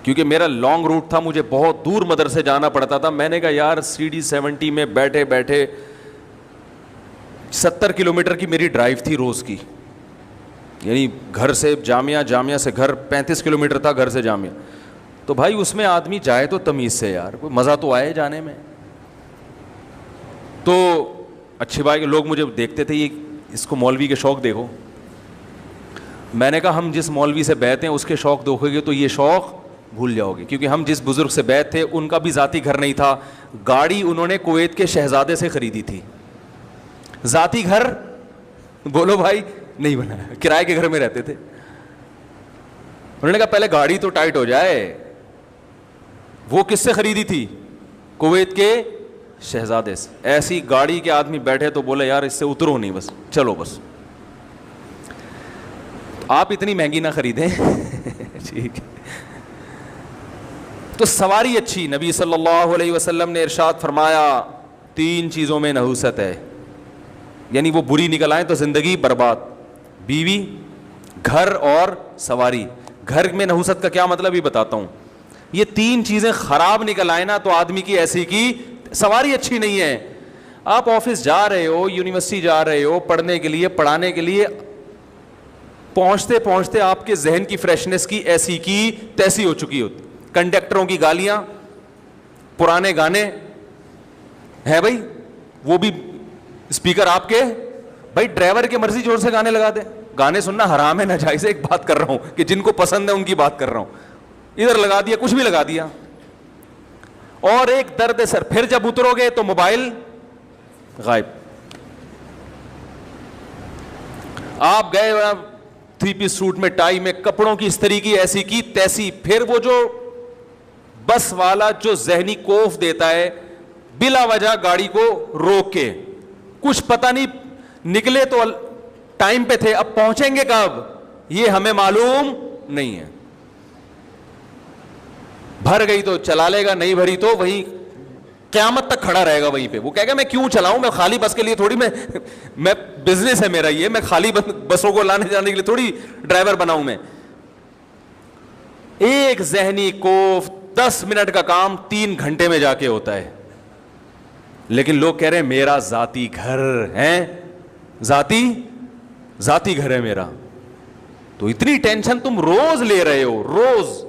کیونکہ میرا لانگ روٹ تھا, مجھے بہت دور مدرسے جانا پڑتا تھا. میں نے کہا یار CD 70 میں بیٹھے بیٹھے 70 کلومیٹر کی میری ڈرائیو تھی روز کی, یعنی گھر سے جامعہ, جامعہ سے گھر 35 کلومیٹر تھا, گھر سے جامعہ. تو بھائی اس میں آدمی جائے تو تمیز سے یار, کوئی مزہ تو آئے جانے میں. تو اچھی بات کہ لوگ مجھے دیکھتے تھے, یہ اس کو مولوی کے شوق دیکھو. میں نے کہا ہم جس مولوی سے بیعت ہیں اس کے شوق دیکھو گے تو یہ شوق بھول جاؤ گے, کیونکہ ہم جس بزرگ سے بیعت تھے ان کا بھی ذاتی گھر نہیں تھا, گاڑی انہوں نے کویت کے شہزادے سے خریدی تھی, ذاتی گھر بولو بھائی نہیں بنایا, کرائے کے گھر میں رہتے تھے. انہوں نے کہا پہلے گاڑی تو ٹائٹ ہو جائے. وہ کس سے خریدی تھی؟ کویت کے شہزادے سے. ایسی گاڑی کے آدمی بیٹھے تو بولے یار اس سے اترو نہیں, بس چلو بس. آپ اتنی مہنگی نہ خریدیں ٹھیک ہے. تو سواری اچھی. نبی صلی اللہ علیہ وسلم نے ارشاد فرمایا 3 چیزوں میں نحوست ہے, یعنی وہ بری نکل آئیں تو زندگی برباد. بیوی, گھر اور سواری. گھر میں نحوست کا کیا مطلب یہ بتاتا ہوں. یہ 3 چیزیں خراب نکل آئیں نا تو آدمی کی ایسی کی سواری اچھی نہیں ہے. آپ آفس جا رہے ہو, یونیورسٹی جا رہے ہو پڑھنے کے لیے, پڑھانے کے لیے, پہنچتے پہنچتے آپ کے ذہن کی فریشنس کی ایسی کی تیسی ہو چکی ہوتی. کنڈکٹروں کی گالیاں, پرانے گانے ہیں بھائی, وہ بھی اسپیکر آپ کے, بھائی ڈرائیور کی مرضی جوڑ سے گانے لگا دیں. گانے سننا حرام ہے, ناجائز ہے, ایک بات کر رہا ہوں کہ جن کو پسند ہے ان کی بات کر رہا ہوں. ادھر لگا دیا, کچھ بھی لگا دیا. اور ایک درد سر, پھر جب اترو گے تو موبائل غائب. آپ گئے 3 پیس سوٹ میں, ٹائی میں, کپڑوں کی استری کی, ایسی کی تیسی. پھر وہ جو بس والا جو ذہنی کوف دیتا ہے بلا وجہ گاڑی کو روک کے, کچھ پتہ نہیں, نکلے تو ٹائم پہ تھے, اب پہنچیں گے کب یہ ہمیں معلوم نہیں ہے. بھر گئی تو چلا لے گا, نہیں بھری تو وہیں قیامت تک کھڑا رہے گا وہیں پہ. وہ کہے گا میں کیوں چلاؤں, میں خالی بس کے لیے تھوڑی, میں بزنس ہے میرا یہ, میں خالی بسوں کو لانے جانے کے لیے تھوڑی ڈرائیور بناؤں میں. ایک ذہنی کوف 10 منٹ کا کام 3 گھنٹے میں جا کے ہوتا ہے. لیکن لوگ کہہ رہے ہیں میرا ذاتی گھر ہے, ذاتی گھر ہے میرا. تو اتنی ٹینشن تم روز لے رہے ہو, روز.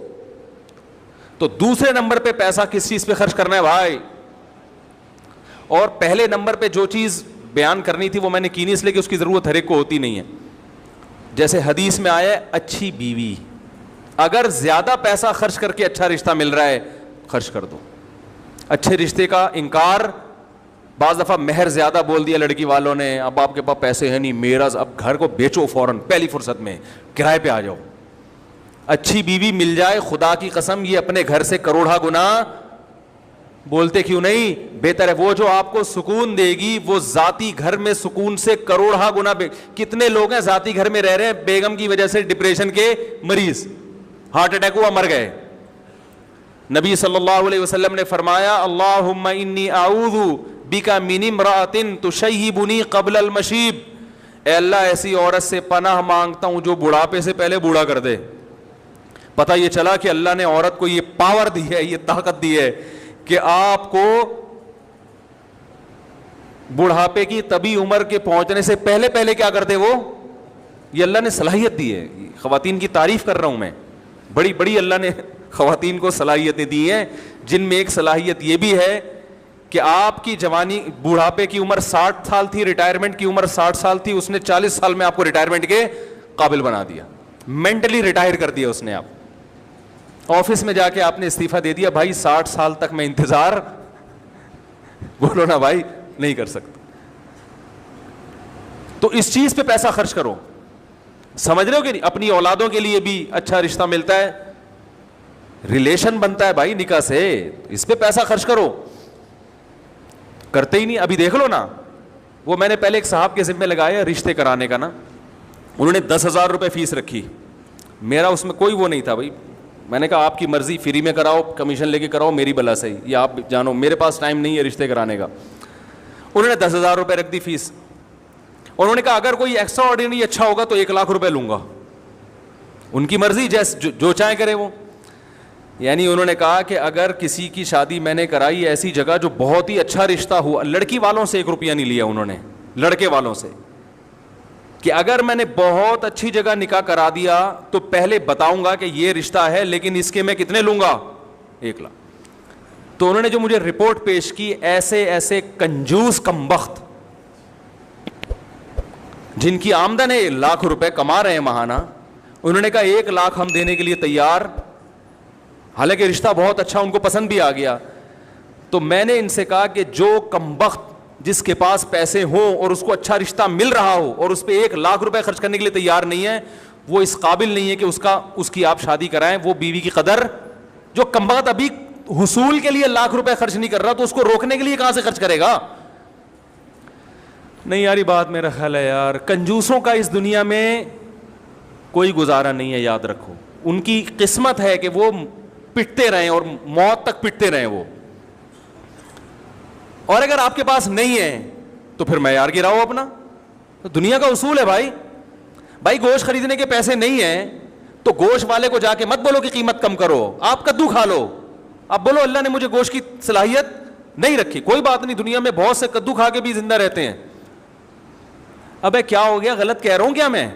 تو دوسرے نمبر پہ پیسہ کس چیز پہ خرچ کرنا ہے بھائی؟ اور پہلے نمبر پہ جو چیز بیان کرنی تھی وہ میں نے کی نہیں, اس لیے کہ اس کی ضرورت ہر ایک کو ہوتی نہیں ہے. جیسے حدیث میں آیا ہے اچھی بیوی, اگر زیادہ پیسہ خرچ کر کے اچھا رشتہ مل رہا ہے خرچ کر دو. اچھے رشتے کا انکار, بعض دفعہ مہر زیادہ بول دیا لڑکی والوں نے, اب آپ کے پاس پیسے ہیں نہیں, میرا اب گھر کو بیچو فوراً پہلی فرصت میں, کرائے پہ آ جاؤ. اچھی بیوی مل جائے, خدا کی قسم یہ اپنے گھر سے کروڑا گنا, بولتے کیوں نہیں, بہتر ہے. وہ جو آپ کو سکون دے گی وہ ذاتی گھر میں سکون سے کروڑا گنا. کتنے لوگ ہیں ذاتی گھر میں رہ رہے ہیں, بیگم کی وجہ سے ڈپریشن کے مریض, ہارٹ اٹیک ہوا مر گئے. نبی صلی اللہ علیہ وسلم نے فرمایا اللہم انی اعوذ بک من امرأۃ تشیبنی قبل المشیب, اے اللہ ایسی عورت سے پناہ مانگتا ہوں جو بڑھاپے سے پہلے بوڑھا کر دے. پتہ یہ چلا کہ اللہ نے عورت کو یہ پاور دی ہے, یہ طاقت دی ہے کہ آپ کو بڑھاپے کی طبی عمر کے پہنچنے سے پہلے کیا کرتے وہ, یہ اللہ نے صلاحیت دی ہے. خواتین کی تعریف کر رہا ہوں میں, بڑی بڑی اللہ نے خواتین کو صلاحیتیں دی ہیں, جن میں ایک صلاحیت یہ بھی ہے کہ آپ کی جوانی, بڑھاپے کی عمر 60 سال تھی, ریٹائرمنٹ کی عمر 60 سال تھی, اس نے 40 سال میں آپ کو ریٹائرمنٹ کے قابل بنا دیا, مینٹلی ریٹائر کر دیا اس نے. آپ آفس میں جا کے آپ نے استعفیٰ دے دیا, بھائی 60 سال تک میں انتظار, بولو نا بھائی, نہیں کر سکتا. تو اس چیز پہ پیسہ خرچ کرو, سمجھ رہے ہو کہ نہیں؟ اپنی اولادوں کے لیے بھی اچھا رشتہ ملتا ہے, ریلیشن بنتا ہے بھائی نکاح سے, اس پہ پیسہ خرچ کرو. کرتے ہی نہیں. ابھی دیکھ لو نا, وہ میں نے پہلے ایک صاحب کے ذمہ لگایا رشتے کرانے کا نا, انہوں نے 10,000 روپے فیس رکھی, میرا اس میں کوئی وہ نہیں تھا بھائی. میں نے کہا آپ کی مرضی, فری میں کراؤ, کمیشن لے کے کراؤ, میری بلا صحیح, یہ آپ جانو, میرے پاس ٹائم نہیں ہے رشتے کرانے کا. انہوں نے 10,000 روپے رکھ دی فیس. انہوں نے کہا اگر کوئی ایکسٹرا آرڈینری اچھا ہوگا تو 1,00,000 روپے لوں گا. ان کی مرضی, جیسے جو چاہے کرے وہ. یعنی انہوں نے کہا کہ اگر کسی کی شادی میں نے کرائی ایسی جگہ جو بہت ہی اچھا رشتہ ہوا, لڑکی والوں سے 1 روپیہ نہیں لیا انہوں نے, لڑکے والوں سے, کہ اگر میں نے بہت اچھی جگہ نکاح کرا دیا تو پہلے بتاؤں گا کہ یہ رشتہ ہے, لیکن اس کے میں کتنے لوں گا, 1,00,000. تو انہوں نے جو مجھے رپورٹ پیش کی, ایسے کنجوس کمبخت جن کی آمدن ہے 1,00,000 روپے کما رہے ہیں ماہانہ, انہوں نے کہا 1,00,000 ہم دینے کے لیے تیار, حالانکہ رشتہ بہت اچھا, ان کو پسند بھی آ گیا. تو میں نے ان سے کہا کہ جو کمبخت جس کے پاس پیسے ہوں اور اس کو اچھا رشتہ مل رہا ہو اور اس پہ 1,00,000 روپے خرچ کرنے کے لیے تیار نہیں ہے, وہ اس قابل نہیں ہے کہ اس کی آپ شادی کرائیں. وہ بیوی کی قدر, جو کمبخت ابھی حصول کے لیے 1,00,000 روپے خرچ نہیں کر رہا تو اس کو روکنے کے لیے کہاں سے خرچ کرے گا؟ نہیں یار, یہ بات میرا خیال ہے یار, کنجوسوں کا اس دنیا میں کوئی گزارا نہیں ہے, یاد رکھو. ان کی قسمت ہے کہ وہ پٹتے رہیں اور موت تک پٹتے رہیں وہ. اور اگر آپ کے پاس نہیں ہے تو پھر معیار گراؤ اپنا. دنیا کا اصول ہے بھائی. گوشت خریدنے کے پیسے نہیں ہیں تو گوشت والے کو جا کے مت بولو کہ قیمت کم کرو, آپ کدو کھا لو. آپ بولو اللہ نے مجھے گوشت کی صلاحیت نہیں رکھی, کوئی بات نہیں, دنیا میں بہت سے کدو کھا کے بھی زندہ رہتے ہیں. ابے کیا ہو گیا, غلط کہہ رہا ہوں کیا میں؟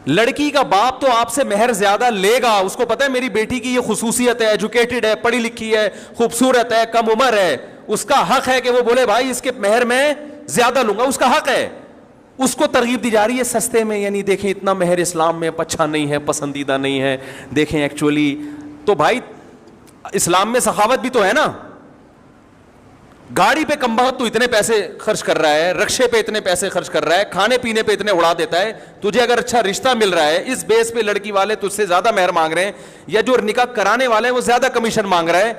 لڑکی کا باپ تو آپ سے مہر زیادہ لے گا, اس کو پتہ ہے میری بیٹی کی یہ خصوصیت ہے, ایجوکیٹڈ ہے, پڑھی لکھی ہے, خوبصورت ہے, کم عمر ہے, اس کا حق ہے کہ وہ بولے بھائی اس کے مہر میں زیادہ لوں گا, اس کا حق ہے. اس کو ترغیب دی جا رہی ہے سستے میں, یعنی دیکھیں اتنا مہر اسلام میں اچھا نہیں ہے, پسندیدہ نہیں ہے, دیکھیں ایکچولی. تو بھائی اسلام میں سخاوت بھی تو ہے نا, گاڑی پہ کم بخت تو اتنے پیسے خرچ کر رہا ہے, رکشے پہ اتنے پیسے خرچ کر رہا ہے, کھانے پینے پہ اتنے اڑا دیتا ہے. تجھے اگر اچھا رشتہ مل رہا ہے, اس بیس پہ لڑکی والے تجھ سے زیادہ مہر مانگ رہے ہیں, یا جو نکاح کرانے والے ہیں وہ زیادہ کمیشن مانگ رہا ہے,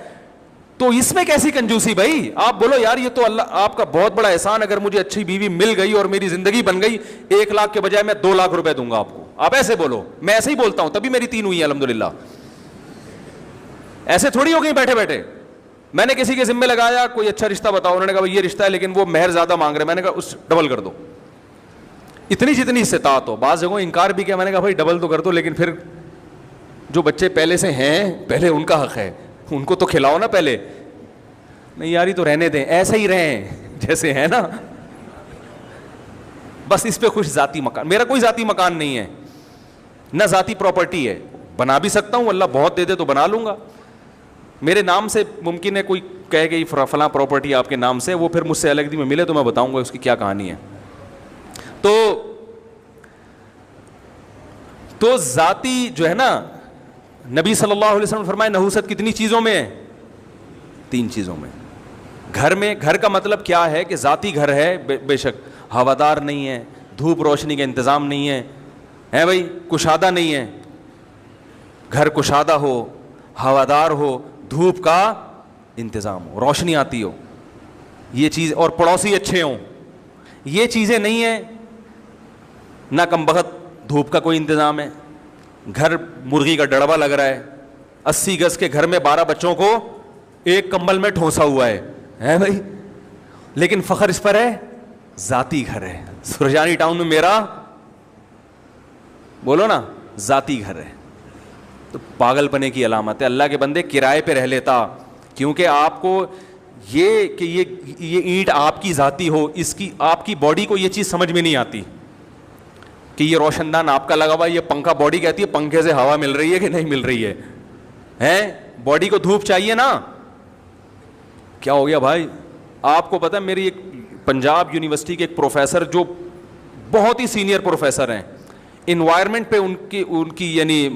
تو اس میں کیسی کنجوسی بھائی؟ آپ بولو یار یہ تو اللہ آپ کا بہت بڑا احسان, اگر مجھے اچھی بیوی مل گئی اور میری زندگی بن گئی, 1 لاکھ کے بجائے میں 2 لاکھ روپے دوں گا آپ کو. آپ ایسے بولو, میں ایسے ہی بولتا ہوں, تبھی میری 3 ہوئی ہیں الحمدللہ. ایسے تھوڑی ہو گئی بیٹھے بیٹھے. میں نے کسی کے ذمہ لگایا کوئی اچھا رشتہ بتاؤ, انہوں نے کہا یہ رشتہ ہے لیکن وہ مہر زیادہ مانگ رہے ہیں. میں نے کہا اس ڈبل کر دو, اتنی جتنی استطاعت ہو. بعض جگہوں انکار بھی کیا, میں نے کہا بھائی ڈبل تو کر دو, لیکن پھر جو بچے پہلے سے ہیں پہلے ان کا حق ہے, ان کو تو کھلاؤ نا پہلے. نہیں یاری تو رہنے دیں, ایسے ہی رہیں جیسے ہیں نا, بس اس پہ خوش. ذاتی مکان, میرا کوئی ذاتی مکان نہیں ہے, نہ ذاتی پراپرٹی ہے. بنا بھی سکتا ہوں, اللہ بہت دے دے تو بنا لوں گا. میرے نام سے ممکن ہے کوئی کہے کہ فلاں پراپرٹی آپ کے نام سے, وہ پھر مجھ سے الگ میں ملے تو میں بتاؤں گا اس کی کیا کہانی ہے. تو ذاتی جو ہے نا, نبی صلی اللہ علیہ وسلم نے فرمایا نحوست کتنی چیزوں میں ہے؟ 3 چیزوں میں. گھر میں, گھر کا مطلب کیا ہے کہ ذاتی گھر ہے, بے شک ہوادار نہیں ہے, دھوپ روشنی کا انتظام نہیں ہے, ہے بھائی, کشادہ نہیں ہے. گھر کشادہ ہو, ہوادار ہو, دھوپ کا انتظام ہو, روشنی آتی ہو, یہ چیز, اور پڑوسی اچھے ہوں. یہ چیزیں نہیں ہیں, نہ کم بخت دھوپ کا کوئی انتظام ہے, گھر مرغی کا ڈڑبا لگ رہا ہے, 80 گز کے گھر میں 12 بچوں کو ایک کمبل میں ٹھونسا ہوا ہے بھائی, لیکن فخر اس پر ہے ذاتی گھر ہے. سرجانی ٹاؤن میں میرا, بولو نا, ذاتی گھر ہے. تو پاگل پنے کی علامت ہے. اللہ کے بندے کرائے پہ رہ لیتا, کیونکہ آپ کو یہ کہ یہ اینٹ آپ کی ذاتی ہو, اس کی آپ کی باڈی کو یہ چیز سمجھ میں نہیں آتی کہ یہ روشن دان آپ کا لگا ہوا, یہ پنکھا باڈی کہتی ہے پنکھے سے ہوا مل رہی ہے کہ نہیں مل رہی ہے, ہیں باڈی کو دھوپ چاہیے نا. کیا ہو گیا بھائی؟ آپ کو پتہ ہے میری ایک پنجاب یونیورسٹی کے ایک پروفیسر جو بہت ہی سینئر پروفیسر ہیں, انوائرمنٹ پہ ان کی یعنی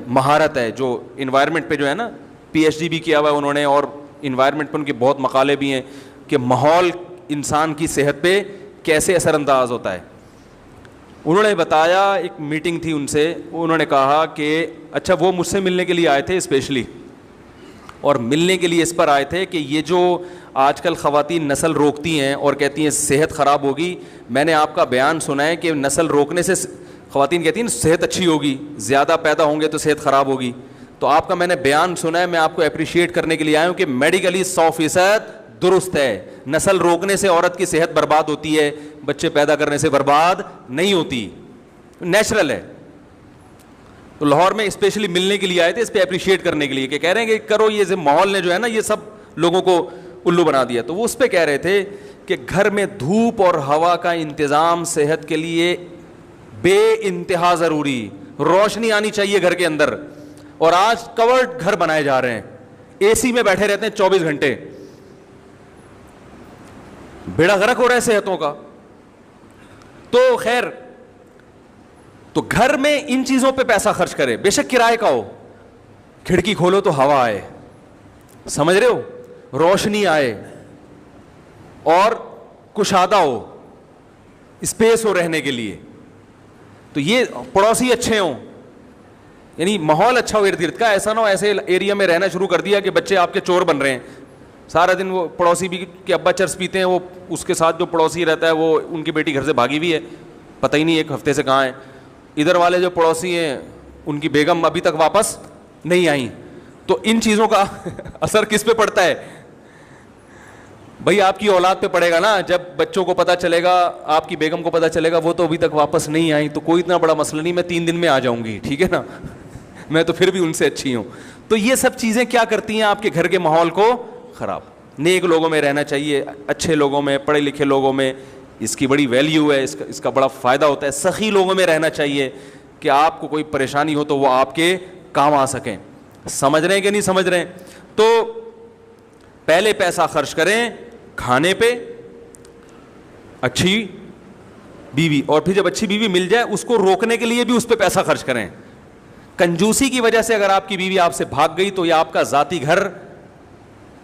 مہارت ہے, جو انوائرمنٹ پہ جو ہے نا, پی ایچ ڈی بھی کیا ہوا ہے انہوں نے, اور انوائرمنٹ پہ ان کے بہت مقالے بھی ہیں کہ ماحول انسان کی صحت پہ کیسے اثر انداز ہوتا ہے. انہوں نے بتایا, ایک میٹنگ تھی ان سے, انہوں نے کہا کہ اچھا وہ مجھ سے ملنے کے لیے آئے تھے اسپیشلی, اور ملنے کے لیے اس پر آئے تھے کہ یہ جو آج کل خواتین نسل روکتی ہیں اور کہتی ہیں صحت خراب ہوگی, میں نے آپ کا بیان سنا ہے کہ نسل روکنے سے خواتین کہتی ہیں صحت اچھی ہوگی, زیادہ پیدا ہوں گے تو صحت خراب ہوگی. تو آپ کا میں نے بیان سنا ہے, میں آپ کو اپریشیٹ کرنے کے لیے آیا ہوں کہ میڈیکلی 100% درست ہے. نسل روکنے سے عورت کی صحت برباد ہوتی ہے, بچے پیدا کرنے سے برباد نہیں ہوتی, نیچرل ہے. تو لاہور میں اسپیشلی ملنے کے لیے آئے تھے, اس پہ اپریشیٹ کرنے کے لیے کہ کہہ رہے ہیں کہ کرو, یہ ماحول نے جو ہے نا یہ سب لوگوں کو الو بنا دیا. تو وہ اس پہ کہہ رہے تھے کہ گھر میں دھوپ اور ہوا کا انتظام صحت کے لیے بے انتہا ضروری, روشنی آنی چاہیے گھر کے اندر. اور آج کورڈ گھر بنائے جا رہے ہیں, اے سی میں بیٹھے رہتے ہیں 24 گھنٹے, بیڑا غرق ہو رہا ہے صحتوں کا. تو خیر, تو گھر میں ان چیزوں پہ پیسہ خرچ کرے, بے شک کرائے کا ہو, کھڑکی کھولو تو ہوا آئے, سمجھ رہے ہو, روشنی آئے, اور کشادہ ہو, اسپیس ہو رہنے کے لیے. تو یہ پڑوسی اچھے ہوں, یعنی ماحول اچھا ہو ارد گرد کا, ایسا نہ ہو ایسے ایریا میں رہنا شروع کر دیا کہ بچے آپ کے چور بن رہے ہیں. سارا دن وہ پڑوسی بھی کہ ابا چرس پیتے ہیں, وہ اس کے ساتھ جو پڑوسی رہتا ہے وہ ان کی بیٹی گھر سے بھاگی ہوئی ہے, پتہ ہی نہیں ایک ہفتے سے کہاں ہے. ادھر والے جو پڑوسی ہیں ان کی بیگم ابھی تک واپس نہیں آئیں. تو ان چیزوں کا اثر کس پہ پڑتا ہے بھائی؟ آپ کی اولاد پہ پڑے گا نا. جب بچوں کو پتہ چلے گا, آپ کی بیگم کو پتہ چلے گا وہ تو ابھی تک واپس نہیں آئی, تو کوئی اتنا بڑا مسئلہ نہیں, میں 3 دن میں آ جاؤں گی, ٹھیک ہے نا, میں تو پھر بھی ان سے اچھی ہوں. تو یہ سب چیزیں کیا کرتی ہیں آپ کے گھر کے ماحول کو خراب. نیک لوگوں میں رہنا چاہیے, اچھے لوگوں میں, پڑھے لکھے لوگوں میں, اس کی بڑی ویلیو ہے, اس کا بڑا فائدہ ہوتا ہے. سخی لوگوں میں رہنا چاہیے کہ آپ کو کوئی پریشانی ہو تو وہ آپ کے کام آ سکیں. سمجھ رہے ہیں کہ نہیں سمجھ رہے ہیں؟ تو پہلے پیسہ خرچ کریں کھانے پہ, اچھی بیوی, اور پھر جب اچھی بیوی مل جائے اس کو روکنے کے لیے بھی اس پہ پیسہ خرچ کریں. کنجوسی کی وجہ سے اگر آپ کی بیوی آپ سے بھاگ گئی تو یہ آپ کا ذاتی گھر,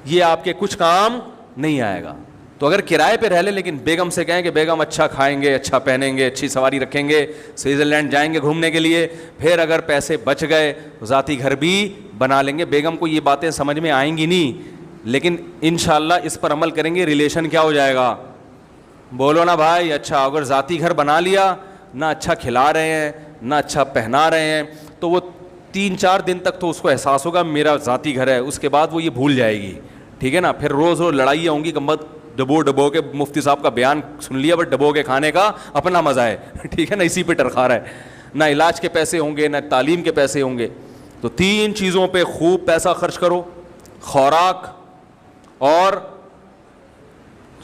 یہ آپ کے کچھ کام نہیں آئے گا. تو اگر کرائے پہ رہ لے لیکن بیگم سے کہیں کہ بیگم اچھا کھائیں گے, اچھا پہنیں گے, اچھی سواری رکھیں گے, سوئٹزرلینڈ جائیں گے گھومنے کے لیے, پھر اگر پیسے بچ گئے ذاتی گھر بھی بنا لیں گے. بیگم کو یہ باتیں سمجھ میں آئیں گی نہیں, لیکن انشاءاللہ اس پر عمل کریں گے, ریلیشن کیا ہو جائے گا؟ بولو نا بھائی. اچھا اگر ذاتی گھر بنا لیا, نہ اچھا کھلا رہے ہیں نہ اچھا پہنا رہے ہیں, تو وہ 3-4 دن تک تو اس کو احساس ہوگا میرا ذاتی گھر ہے, اس کے بعد وہ یہ بھول جائے گی. ٹھیک ہے نا. پھر روز روز لڑائیاں ہوں گی, کمبت ڈبو کے مفتی صاحب کا بیان سن لیا, بٹ ڈبو کے کھانے کا اپنا مزہ ہے. ٹھیک ہے نا, اسی پہ ٹرخا رہا ہے. نہ علاج کے پیسے ہوں گے نہ تعلیم کے پیسے ہوں گے. تو 3 چیزوں پہ خوب پیسہ خرچ کرو, خوراک اور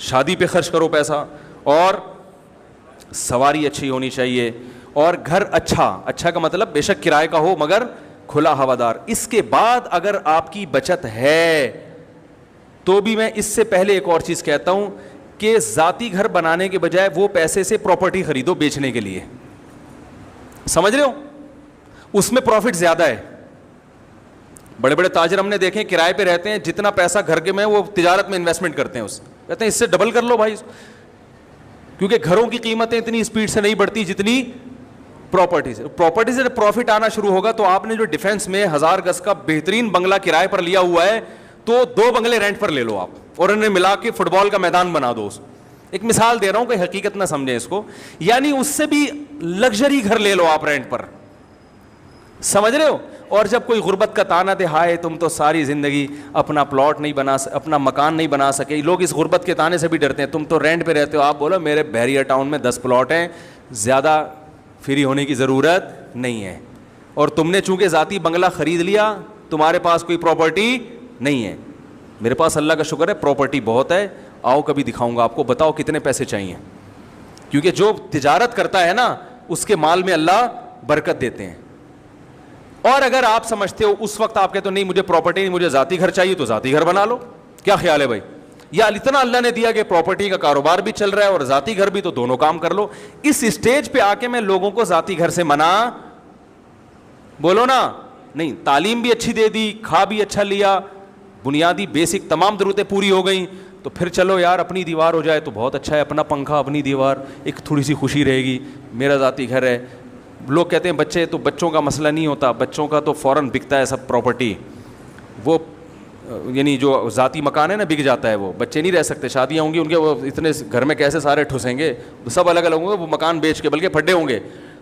شادی پہ خرچ کرو پیسہ, اور سواری اچھی ہونی چاہیے, اور گھر اچھا کا مطلب بے شک کرائے کا ہو مگر کھلا ہوادار. اس کے بعد اگر آپ کی بچت ہے تو بھی میں اس سے پہلے ایک اور چیز کہتا ہوں کہ ذاتی گھر بنانے کے بجائے وہ پیسے سے پراپرٹی خریدو بیچنے کے لیے. سمجھ رہے ہو؟ اس میں پروفٹ زیادہ ہے. بڑے بڑے تاجر ہم نے دیکھے کرائے پہ رہتے ہیں, جتنا پیسہ گھر کے میں وہ تجارت میں انویسٹمنٹ کرتے ہیں, کہتے ہیں اس سے ڈبل کر لو بھائی, کیونکہ گھروں کی قیمتیں اتنی اسپیڈ سے نہیں بڑھتی جتنی پراپرٹی سے. پراپرٹی سے پروفٹ آنا شروع ہوگا تو آپ نے جو ڈیفینس میں 1000 گز کا بہترین بنگلہ کرائے پر لیا ہوا ہے, تو 2 بنگلے رینٹ پر لے لو آپ, اور انہیں ملا کے فٹ بال کا میدان بنا دو. ایک مثال دے رہا ہوں کہ حقیقت نہ سمجھیں اس کو, یعنی اس سے بھی لگژری گھر لے لو آپ رینٹ پر. سمجھ رہے ہو؟ اور جب کوئی غربت کا تانا دے, ہائے تم تو ساری زندگی اپنا پلاٹ نہیں بنا اپنا مکان نہیں بنا سکے. لوگ اس غربت کے تانے سے بھی ڈرتے ہیں, تم تو رینٹ پہ رہتے ہو. آپ بولو میرے بحریہ ٹاؤن میں 10 پلاٹ ہیں, زیادہ فری ہونے کی ضرورت نہیں ہے. اور تم نے چونکہ ذاتی بنگلہ خرید لیا, تمہارے پاس کوئی پراپرٹی نہیں ہے. میرے پاس اللہ کا شکر ہے پراپرٹی بہت ہے, آؤ کبھی دکھاؤں گا آپ کو, بتاؤ کتنے پیسے چاہیے. کیونکہ جو تجارت کرتا ہے نا اس کے مال میں اللہ برکت دیتے ہیں. اور اگر آپ سمجھتے ہو اس وقت آپ کہتے ہو نہیں مجھے پراپرٹی نہیں, مجھے ذاتی گھر چاہیے, تو ذاتی گھر بنا لو. کیا خیال ہے بھائی؟ یا اتنا اللہ نے دیا کہ پراپرٹی کا کاروبار بھی چل رہا ہے اور ذاتی گھر بھی, تو دونوں کام کر لو. اس اسٹیج پہ آ کے میں لوگوں کو ذاتی گھر سے منع, بولو نا, نہیں. تعلیم بھی اچھی دے دی, کھا بھی اچھا لیا, بنیادی بیسک تمام ضرورتیں پوری ہو گئیں, تو پھر چلو یار اپنی دیوار ہو جائے تو بہت اچھا ہے, اپنا پنکھا اپنی دیوار, ایک تھوڑی سی خوشی رہے گی, میرا ذاتی گھر ہے. لوگ کہتے ہیں بچے, تو بچوں کا مسئلہ نہیں ہوتا, بچوں کا تو فوراً بکتا ہے سب پراپرٹی, وہ یعنی جو ذاتی مکان ہے نا بک جاتا ہے, وہ بچے نہیں رہ سکتے, شادیاں ہوں گی ان کے, وہ اتنے گھر میں کیسے سارے ٹھسیں گے, سب الگ الگ ہوں گے, وہ مکان بیچ کے بلکہ پھڈے ہوں گے.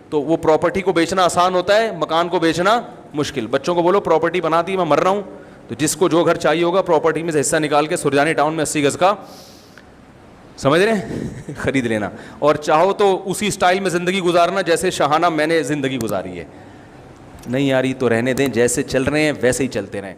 تو وہ پراپرٹی کو بیچنا آسان ہوتا ہے, مکان کو بیچنا مشکل. بچوں کو بولو پراپرٹی بنا دی, میں مر رہا ہوں, تو جس کو جو گھر چاہیے ہوگا پراپرٹی میں سے حصہ نکال کے سرجانی ٹاؤن میں 80 گز کا, سمجھ رہے ہیں, خرید لینا. اور چاہو تو اسی سٹائل میں زندگی گزارنا جیسے شاہانہ میں نے زندگی گزاری ہے. نہیں یاری تو رہنے دیں, جیسے چل رہے ہیں ویسے ہی چلتے رہیں.